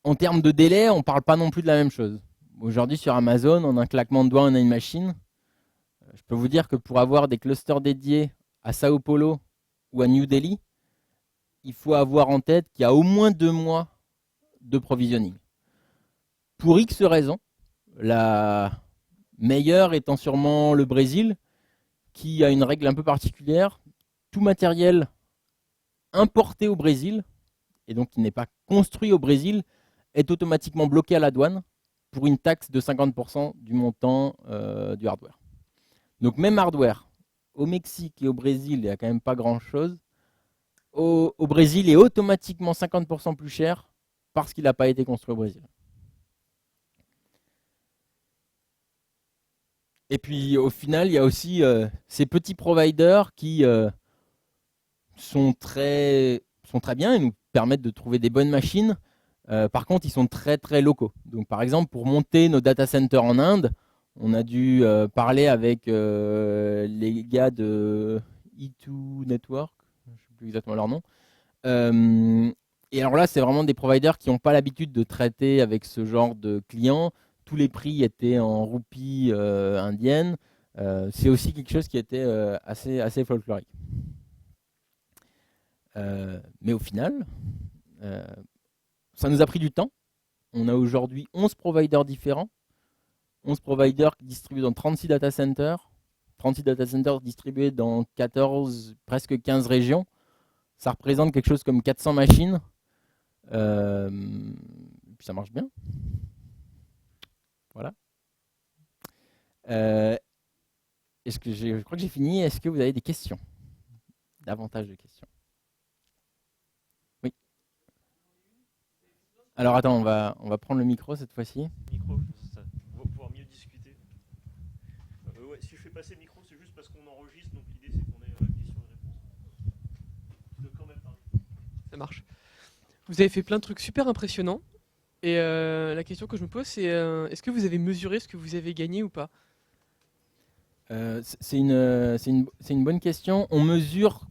En termes de délai, on ne parle pas non plus de la même chose. Aujourd'hui, sur Amazon, en un claquement de doigts, on a une machine. Je peux vous dire que pour avoir des clusters dédiés à Sao Paulo ou à New Delhi, il faut avoir en tête qu'il y a au moins 2 mois de provisioning. Pour X raisons, la meilleure étant sûrement le Brésil, qui a une règle un peu particulière. Tout matériel importé au Brésil, et donc qui n'est pas construit au Brésil, est automatiquement bloqué à la douane pour une taxe de 50% du montant du hardware. Donc même hardware, au Mexique et au Brésil, il n'y a quand même pas grand-chose. Au Brésil, il est automatiquement 50% plus cher parce qu'il n'a pas été construit au Brésil. Et puis au final, il y a aussi ces petits providers qui sont très bien et nous permettent de trouver des bonnes machines. Par contre, ils sont très très locaux. Donc par exemple, pour monter nos data centers en Inde, on a dû parler avec les gars de E2 Network, je ne sais plus exactement leur nom. Et alors là, c'est vraiment des providers qui n'ont pas l'habitude de traiter avec ce genre de clients. Tous les prix étaient en roupies indiennes. C'est aussi quelque chose qui était assez folklorique. Mais au final, ça nous a pris du temps. On a aujourd'hui 11 providers différents. 11 providers distribués dans 36 data centers. 36 data centers distribués dans 14, presque 15 régions. Ça représente quelque chose comme 400 machines. Ça marche bien. Voilà. Je crois que j'ai fini. Est-ce que vous avez des questions? Davantage de questions? Oui. Alors attends, on va prendre le micro cette fois-ci.
Micro, ça, on va pouvoir mieux discuter. Ouais, si je fais passer le micro, c'est juste parce qu'on enregistre, donc l'idée c'est qu'on ait questions et réponses. Donc quand même parler.
Ça marche. Vous avez fait plein de trucs super impressionnants. Et la question que je me pose, c'est est-ce que vous avez mesuré ce que vous avez gagné ou pas?
C'est une bonne question. On mesure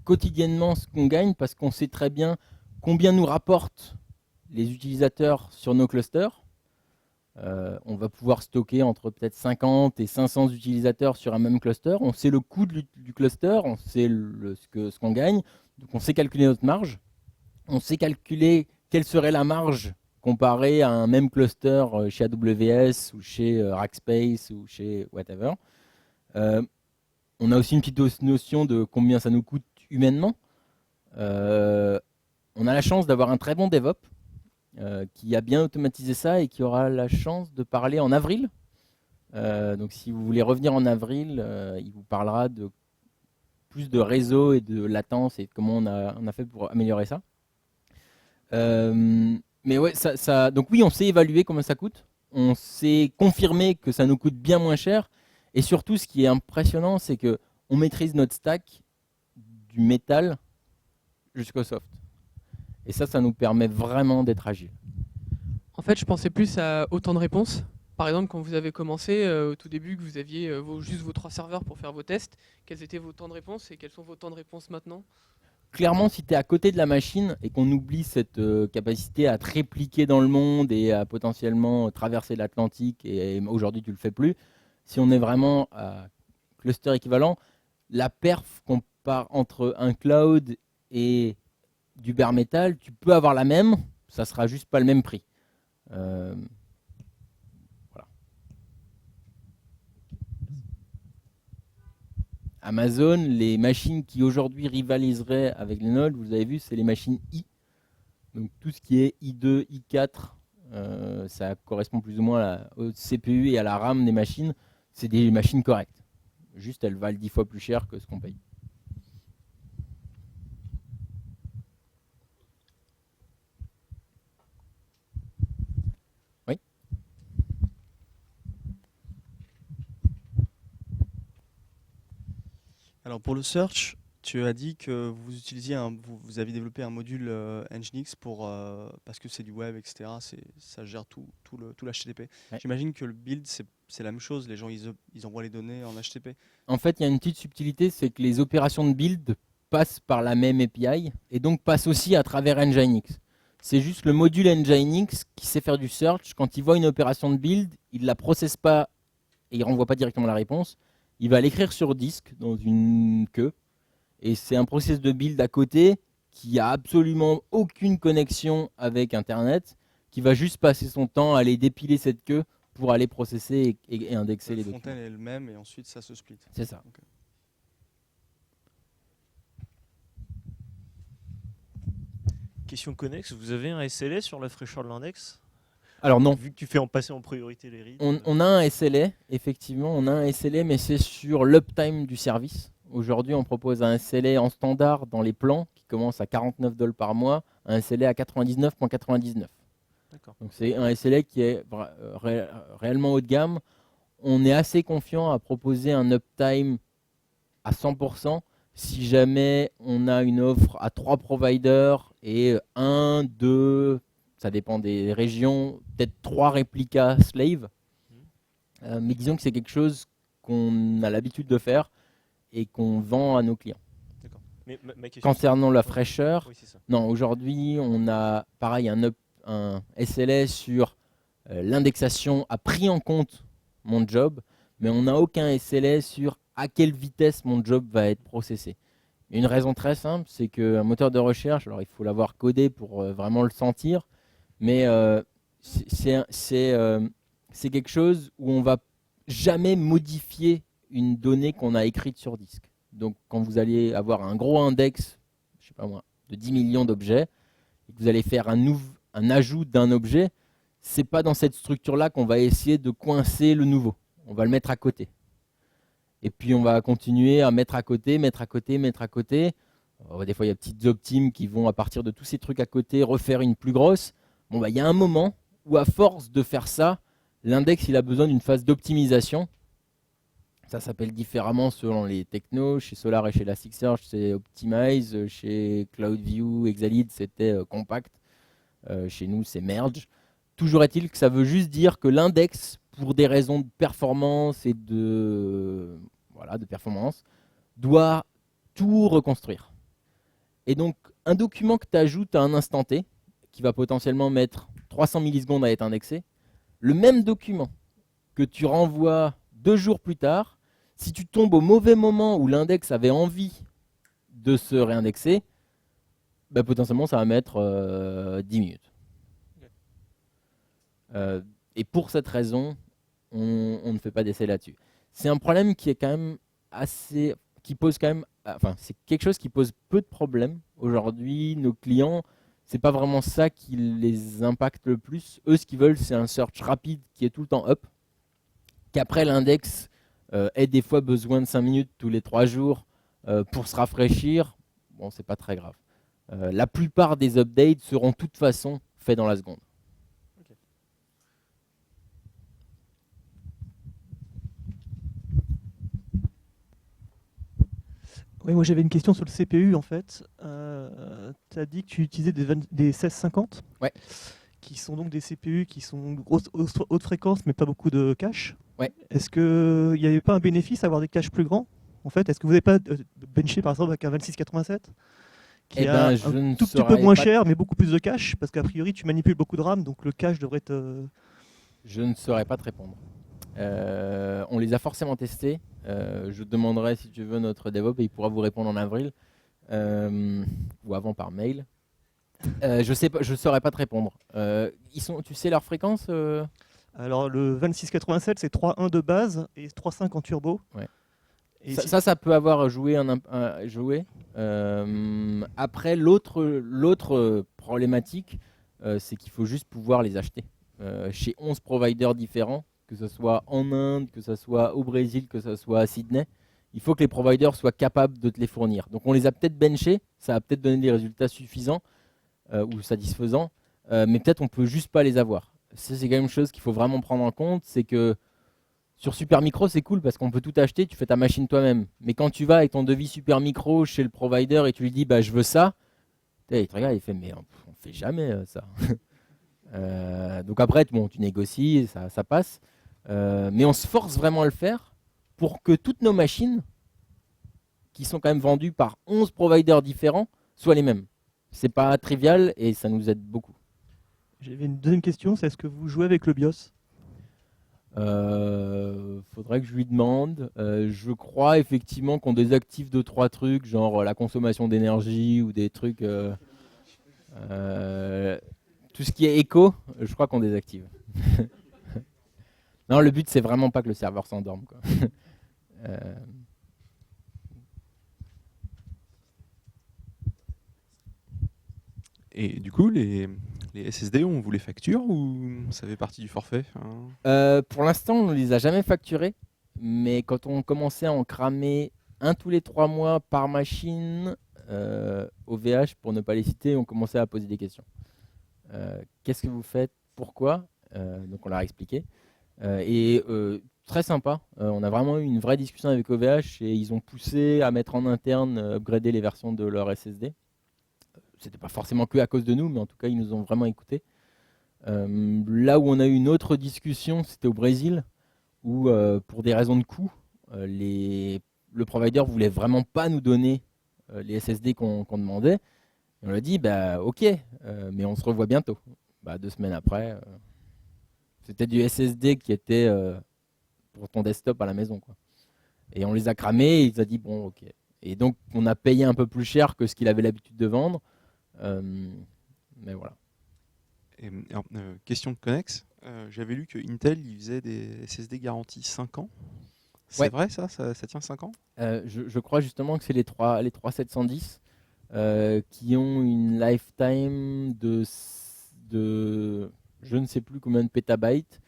quotidiennement ce qu'on gagne parce qu'on sait très bien combien nous rapportent les utilisateurs sur nos clusters. On va pouvoir stocker entre peut-être 50 et 500 utilisateurs sur un même cluster. On sait le coût du cluster, on sait ce qu'on gagne, donc on sait calculer notre marge. On sait calculer quelle serait la marge comparée à un même cluster chez AWS ou chez Rackspace ou chez whatever. On a aussi une petite notion de combien ça nous coûte humainement. On a la chance d'avoir un très bon DevOps qui a bien automatisé ça et qui aura la chance de parler en avril. Donc si vous voulez revenir en avril, il vous parlera de plus de réseau et de latence et de comment on a fait pour améliorer ça. Mais ouais, donc oui, on sait évaluer combien ça coûte. On sait confirmer que ça nous coûte bien moins cher. Et surtout, ce qui est impressionnant, c'est que on maîtrise notre stack du métal jusqu'au soft. Et ça nous permet vraiment d'être agile.
En fait, je pensais plus à autant de réponses. Par exemple, quand vous avez commencé, au tout début, que vous aviez juste vos 3 serveurs pour faire vos tests, quels étaient vos temps de réponse et quels sont vos temps de réponse maintenant?
Clairement, si tu es à côté de la machine et qu'on oublie cette capacité à te répliquer dans le monde et à potentiellement traverser l'Atlantique, et aujourd'hui tu ne le fais plus, si on est vraiment à cluster équivalent, la perf qu'on part entre un cloud et du bare metal, tu peux avoir la même, ça sera juste pas le même prix. Voilà. Amazon, les machines qui aujourd'hui rivaliseraient avec les nodes, vous avez vu, c'est les machines i. Donc tout ce qui est i2, i4, ça correspond plus ou moins au CPU et à la RAM des machines. C'est des machines correctes. Juste, elles valent 10 fois plus cher que ce qu'on paye.
Alors pour le search, tu as dit que vous avez développé un module Nginx parce que c'est du web, etc. Ça gère tout l'HTTP.
Ouais.
J'imagine que le build, c'est la même chose. Les gens, ils envoient les données en HTTP.
En fait, il y a une petite subtilité, c'est que les opérations de build passent par la même API et donc passent aussi à travers Nginx. C'est juste le module Nginx qui sait faire du search. Quand il voit une opération de build, il ne la processe pas et il ne renvoie pas directement la réponse. Il va l'écrire sur disque dans une queue. Et c'est un process de build à côté qui a absolument aucune connexion avec Internet, qui va juste passer son temps à aller dépiler cette queue pour aller processer et indexer
Le
les
front-end
documents.
est le même et ensuite ça se split.
C'est ça.
Ok.
Question connexe, vous avez un SLA sur la fraîcheur de l'index?
Alors non,
Vu que tu fais en passer en priorité les reads.
on a un SLA, effectivement, on a un SLA, mais c'est sur l'uptime du service. Aujourd'hui, on propose un SLA en standard dans les plans qui commence à $49 par mois, un SLA à 99,99.
D'accord.
Donc c'est un SLA qui est réellement haut de gamme. On est assez confiant à proposer un uptime à 100% si jamais on a une offre à 3 providers et 1, 2, ça dépend des régions, peut-être 3 réplicas slave. Mais disons que c'est quelque chose qu'on a l'habitude de faire et qu'on vend à nos clients.
D'accord. Mais ma question,
Concernant la
c'est-
fraîcheur,
Oui, c'est ça.
non, aujourd'hui, on a pareil un SLA sur l'indexation a pris en compte mon job, mais on n'a aucun SLA sur à quelle vitesse mon job va être processé. Il y a une raison très simple, c'est qu'un moteur de recherche, alors il faut l'avoir codé pour vraiment le sentir, mais c'est quelque chose où on va jamais modifier une donnée qu'on a écrite sur disque. Donc quand vous allez avoir un gros index, je sais pas moi, de 10 millions d'objets, et que vous allez faire un ajout d'un objet, c'est pas dans cette structure-là qu'on va essayer de coincer le nouveau. On va le mettre à côté. Et puis on va continuer à mettre à côté, mettre à côté, mettre à côté. Des fois, il y a des petites optimes qui vont, à partir de tous ces trucs à côté, refaire une plus grosse. Bon, bah, il y a un moment où, à force de faire ça, l'index il a besoin d'une phase d'optimisation. Ça s'appelle différemment selon les technos. Chez Solar et chez Elasticsearch, c'est Optimize. Chez CloudView, Exalid, c'était Compact. Chez nous, c'est Merge. Toujours est-il que ça veut juste dire que l'index, pour des raisons de performance et de performance, doit tout reconstruire. Et donc, un document que tu ajoutes à un instant T, qui va potentiellement mettre 300 millisecondes à être indexé, le même document que tu renvoies 2 jours plus tard, si tu tombes au mauvais moment où l'index avait envie de se réindexer, bah, potentiellement ça va mettre 10 minutes. Et pour cette raison, on ne fait pas d'essai là-dessus. C'est un problème qui est quand même qui pose quand même, enfin c'est quelque chose qui pose peu de problèmes aujourd'hui. Nos clients, c'est pas vraiment ça qui les impacte le plus. Eux, ce qu'ils veulent, c'est un search rapide qui est tout le temps up, qu'après l'index ait des fois besoin de 5 minutes tous les 3 jours pour se rafraîchir. Bon, c'est pas très grave. La plupart des updates seront de toute façon faits dans la seconde.
Oui, moi j'avais une question sur le CPU en fait. Tu as dit que tu utilisais des 1650
Ouais.
qui sont donc des CPU qui sont de haute fréquence mais pas beaucoup de cache.
Ouais.
Est-ce qu'il n'y avait pas un bénéfice à avoir des caches plus grands en fait? Est-ce que vous n'avez pas benché par exemple avec un 2687 qui est un tout petit peu moins cher mais beaucoup plus de cache? Parce qu'a priori tu manipules beaucoup de RAM donc le cache devrait être...
Je ne saurais pas te répondre. On les a forcément testés. Je demanderai si tu veux notre DevOps et il pourra vous répondre en avril ou avant par mail. Je sais pas, je saurais pas te répondre. Tu sais leur fréquence
Alors le 2687 c'est 3.1 de base et 3.5 en turbo.
Ouais.
Et
ça peut avoir joué joué. Après l'autre problématique, c'est qu'il faut juste pouvoir les acheter chez 11 providers différents, que ce soit en Inde, que ce soit au Brésil, que ce soit à Sydney. Il faut que les providers soient capables de te les fournir. Donc on les a peut-être benchés, ça a peut-être donné des résultats suffisants ou satisfaisants, mais peut-être on peut juste pas les avoir. Ça, c'est quand même une chose qu'il faut vraiment prendre en compte, c'est que Sur Supermicro, c'est cool parce qu'on peut tout acheter, tu fais ta machine toi-même. Mais quand tu vas avec ton devis Supermicro chez le provider et tu lui dis bah, je veux ça, il te regarde, il fait mais on fait jamais ça. Donc après, bon, tu négocies, ça passe. Mais on se force vraiment à le faire pour que toutes nos machines, qui sont quand même vendues par 11 providers différents, soient les mêmes. C'est pas trivial et ça nous aide beaucoup.
J'avais une deuxième question, c'est est-ce que vous jouez avec le BIOS?
Faudrait que je lui demande. Je crois effectivement qu'on désactive 2-3 trucs, genre la consommation d'énergie ou des trucs. Tout ce qui est écho, je crois qu'on désactive. Non, le but c'est vraiment pas que le serveur s'endorme, quoi.
Et du coup, les SSD, on vous les facture ou ça fait partie du forfait, hein?
Pour l'instant, on ne les a jamais facturés, mais quand on commençait à en cramer un tous les 3 mois par machine, au VH, pour ne pas les citer, on commençait à poser des questions. Qu'est-ce que vous faites? Pourquoi? Donc on leur a expliqué. Très sympa, on a vraiment eu une vraie discussion avec OVH et ils ont poussé à mettre en interne, upgrader les versions de leur SSD. C'était pas forcément que à cause de nous, mais en tout cas, ils nous ont vraiment écoutés. Là où on a eu une autre discussion, c'était au Brésil, où pour des raisons de coût, le provider voulait vraiment pas nous donner les SSD qu'on demandait. Et on lui a dit, bah, ok, mais on se revoit bientôt. 2 semaines après, c'était du SSD qui était pour ton desktop à la maison, quoi. Et on les a cramés et il a dit, bon, ok. Et donc, on a payé un peu plus cher que ce qu'il avait l'habitude de vendre. Mais voilà.
Et, alors, question connexe, j'avais lu que Intel il faisait des SSD garantie 5 ans. C'est vrai ça tient 5 ans?
Je crois justement que c'est les 3710 qui ont une lifetime de je ne sais plus combien de pétabytes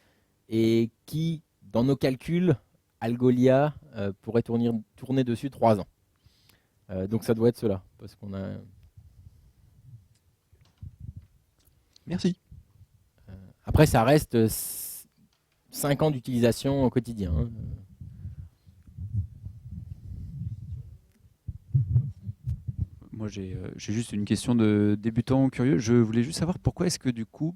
et qui, dans nos calculs, Algolia pourrait tourner dessus 3 ans. Donc ça doit être cela, parce qu'on a...
Merci.
Après, ça reste 5 ans d'utilisation au quotidien, hein.
Moi, j'ai juste une question de débutant curieux. Je voulais juste savoir pourquoi est-ce que du coup,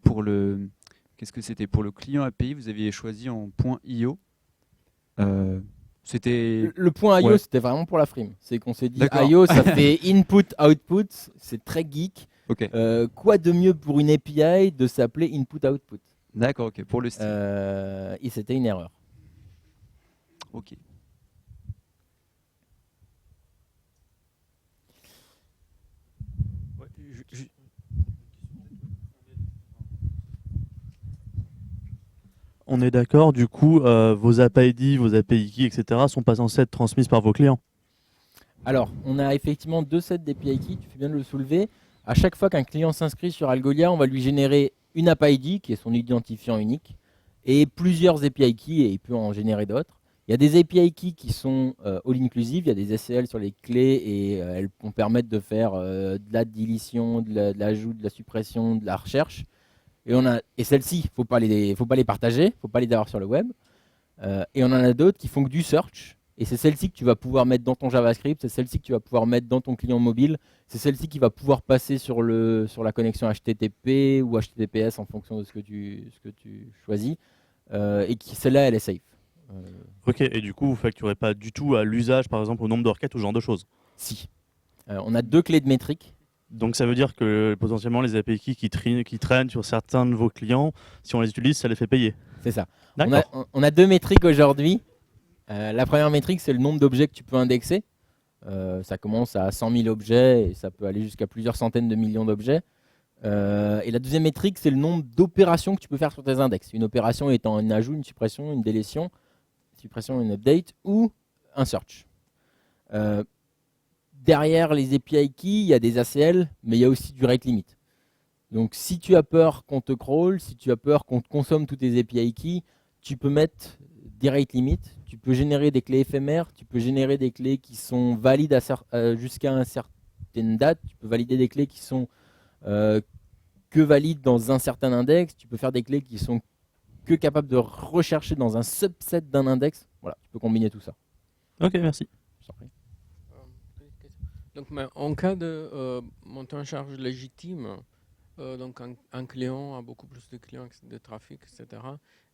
qu'est-ce que c'était pour le client API, vous aviez choisi en .io. C'était
le point IO,
ouais.
C'était vraiment pour la frime. C'est qu'on s'est dit,
D'accord.
IO, ça fait input, output, c'est très geek.
Ok.
Quoi de mieux pour une API de s'appeler input, output?
D'accord, ok. Pour le style.
Et c'était une erreur.
Ok.
On est d'accord, du coup, vos API, vos API key, etc. sont pas censés être transmises par vos clients.
Alors, on a effectivement 2 sets d'API key, tu fais bien de le soulever. À chaque fois qu'un client s'inscrit sur Algolia, on va lui générer une API ID, qui est son identifiant unique, et plusieurs API keys, et il peut en générer d'autres. Il y a des API keys qui sont all-inclusive, il y a des SCL sur les clés, et elles vont permettre de faire de la deletion, de l'ajout, de la suppression, de la recherche. Et celles-ci, il ne faut pas les partager, il ne faut pas les avoir sur le web. Et on en a d'autres qui font que du search. Et c'est celle-ci que tu vas pouvoir mettre dans ton JavaScript, c'est celle-ci que tu vas pouvoir mettre dans ton client mobile, c'est celle-ci qui va pouvoir passer sur la connexion HTTP ou HTTPS en fonction de ce que tu choisis. Et celle-là, elle est safe.
Ok, et du coup, vous ne facturez pas du tout à l'usage, par exemple, au nombre de requêtes ou ce genre de choses?
Si. On a 2 clés de métrique.
Donc ça veut dire que potentiellement les API keys qui traînent sur certains de vos clients, si on les utilise, ça les fait payer.
C'est ça.
D'accord.
On a 2 métriques aujourd'hui. La première métrique, c'est le nombre d'objets que tu peux indexer. Ça commence à 100 000 objets et ça peut aller jusqu'à plusieurs centaines de millions d'objets. Et la deuxième métrique, c'est le nombre d'opérations que tu peux faire sur tes index. Une opération étant un ajout, une suppression, une délétion, une update ou un search. Derrière les API keys, il y a des ACL, mais il y a aussi du rate limit. Donc si tu as peur qu'on te crawl, si tu as peur qu'on te consomme tous tes API keys, tu peux mettre des rate limits, tu peux générer des clés éphémères, tu peux générer des clés qui sont valides jusqu'à une certaine date, tu peux valider des clés qui sont que valides dans un certain index, tu peux faire des clés qui sont que capable de rechercher dans un subset d'un index, voilà, tu peux combiner tout ça.
Ok, merci.
Donc, mais en cas de montée en charge légitime, donc un client a beaucoup plus de clients, de trafic, etc.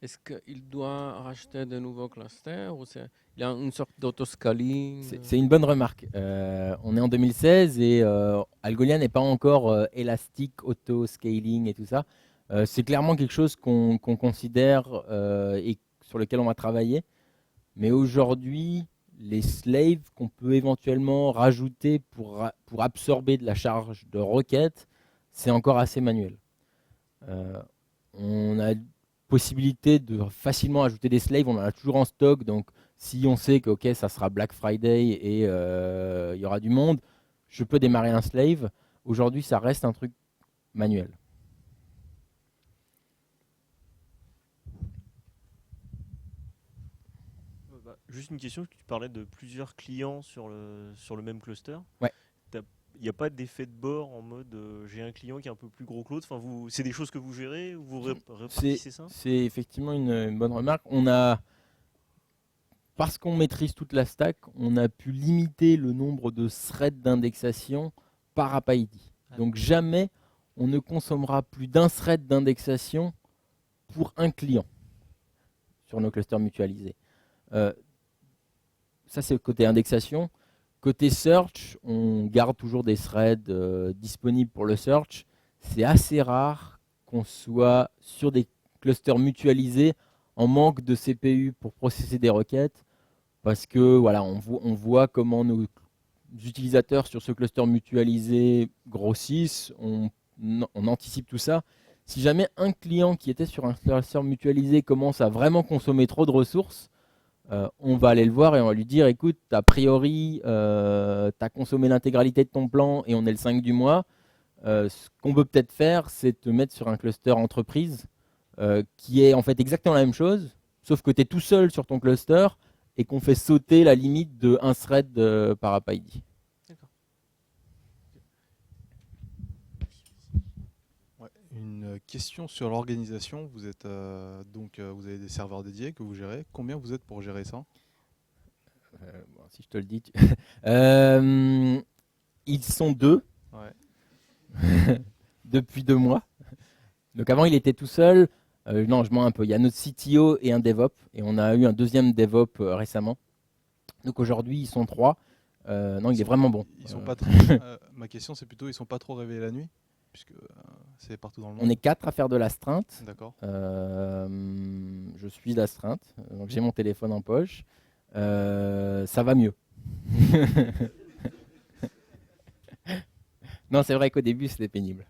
Est-ce qu'il doit racheter de nouveaux clusters ou il y a une sorte d'autoscaling?
C'est une bonne remarque. On est en 2016 et Algolia n'est pas encore élastique, auto-scaling et tout ça. C'est clairement quelque chose qu'on considère et sur lequel on va travailler. Mais aujourd'hui, les slaves qu'on peut éventuellement rajouter pour absorber de la charge de requête, c'est encore assez manuel. On a possibilité de facilement ajouter des slaves, on en a toujours en stock, donc si on sait que ça sera Black Friday et il y aura du monde, je peux démarrer un slave. Aujourd'hui, ça reste un truc manuel.
Juste une question, tu parlais de plusieurs clients sur le même cluster.
Ouais.
Il n'y a pas d'effet de bord en mode j'ai un client qui est un peu plus gros que l'autre. Enfin, c'est des choses que vous gérez ou vous répartissez ça?
C'est effectivement une bonne remarque. Parce qu'on maîtrise toute la stack, on a pu limiter le nombre de threads d'indexation par API ID. Donc jamais on ne consommera plus d'un thread d'indexation pour un client sur nos clusters mutualisés. Ça, c'est le côté indexation. Côté search, on garde toujours des threads disponibles pour le search. C'est assez rare qu'on soit sur des clusters mutualisés en manque de CPU pour processer des requêtes, parce que voilà, on voit comment nos utilisateurs sur ce cluster mutualisé grossissent, on anticipe tout ça. Si jamais un client qui était sur un cluster mutualisé commence à vraiment consommer trop de ressources, on va aller le voir et on va lui dire, écoute, a priori, tu as consommé l'intégralité de ton plan et on est le 5 du mois. Ce qu'on peut peut-être faire, c'est te mettre sur un cluster entreprise qui est en fait exactement la même chose, sauf que tu es tout seul sur ton cluster et qu'on fait sauter la limite de 1 thread par API ID.
Une question sur l'organisation. Vous êtes vous avez des serveurs dédiés que vous gérez. Combien vous êtes pour gérer ça?
Si je te le dis, ils sont 2 depuis 2 mois. Donc avant il était tout seul. Non, je mens un peu. Il y a notre CTO et un DevOps et on a eu un deuxième DevOps récemment. Donc aujourd'hui ils sont 3. Non, il est vraiment bon.
Ils sont pas trop, ma question c'est plutôt, ils sont pas trop réveillés la nuit? Puisque c'est partout dans le monde.
On est 4 à faire de l'astreinte.
D'accord.
Je suis l'astreinte, donc j'ai mon téléphone en poche. Ça va mieux. Non, c'est vrai qu'au début c'était pénible.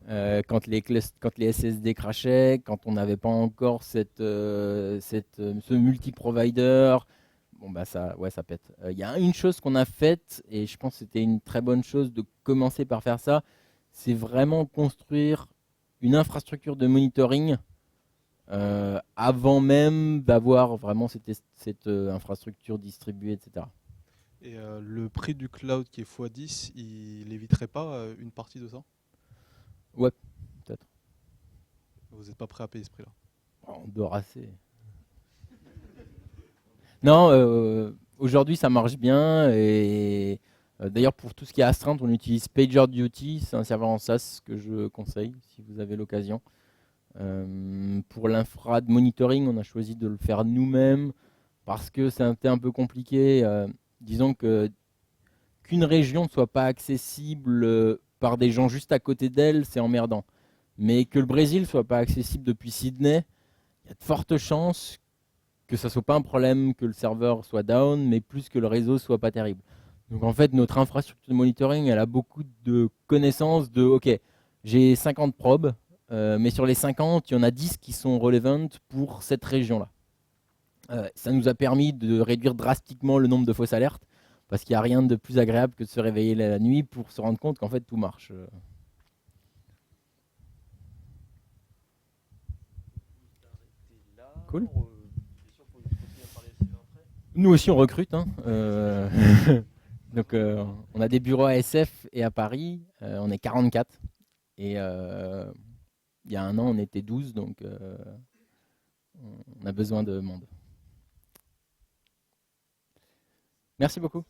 Quand les SSD crachaient, quand on n'avait pas encore ce multi-provider, bon bah ça pète. Il y a une chose qu'on a faite et je pense que c'était une très bonne chose de commencer par faire ça. C'est vraiment construire une infrastructure de monitoring avant même d'avoir vraiment cette infrastructure distribuée, etc.
Et le prix du cloud qui est x10, il éviterait pas une partie de ça?
Ouais, peut-être.
Vous n'êtes pas prêt à payer ce prix-là?
On dort assez. Non, aujourd'hui ça marche bien et d'ailleurs pour tout ce qui est astreinte, on utilise PagerDuty, c'est un serveur en SaaS que je conseille si vous avez l'occasion. Pour l'infra de monitoring, on a choisi de le faire nous-mêmes parce que c'était un peu compliqué. Disons qu'une région ne soit pas accessible par des gens juste à côté d'elle, c'est emmerdant. Mais que le Brésil ne soit pas accessible depuis Sydney, il y a de fortes chances que ça ne soit pas un problème que le serveur soit down, mais plus que le réseau ne soit pas terrible. Donc en fait, notre infrastructure de monitoring, elle a beaucoup de connaissances de, ok, j'ai 50 probes, mais sur les 50, il y en a 10 qui sont relevant pour cette région-là. Ça nous a permis de réduire drastiquement le nombre de fausses alertes, parce qu'il n'y a rien de plus agréable que de se réveiller la nuit pour se rendre compte qu'en fait tout marche. Cool. Nous aussi on recrute. Hein. Donc on a des bureaux à SF et à Paris, on est 44. Et il y a un an on était 12, donc on a besoin de monde. Merci beaucoup.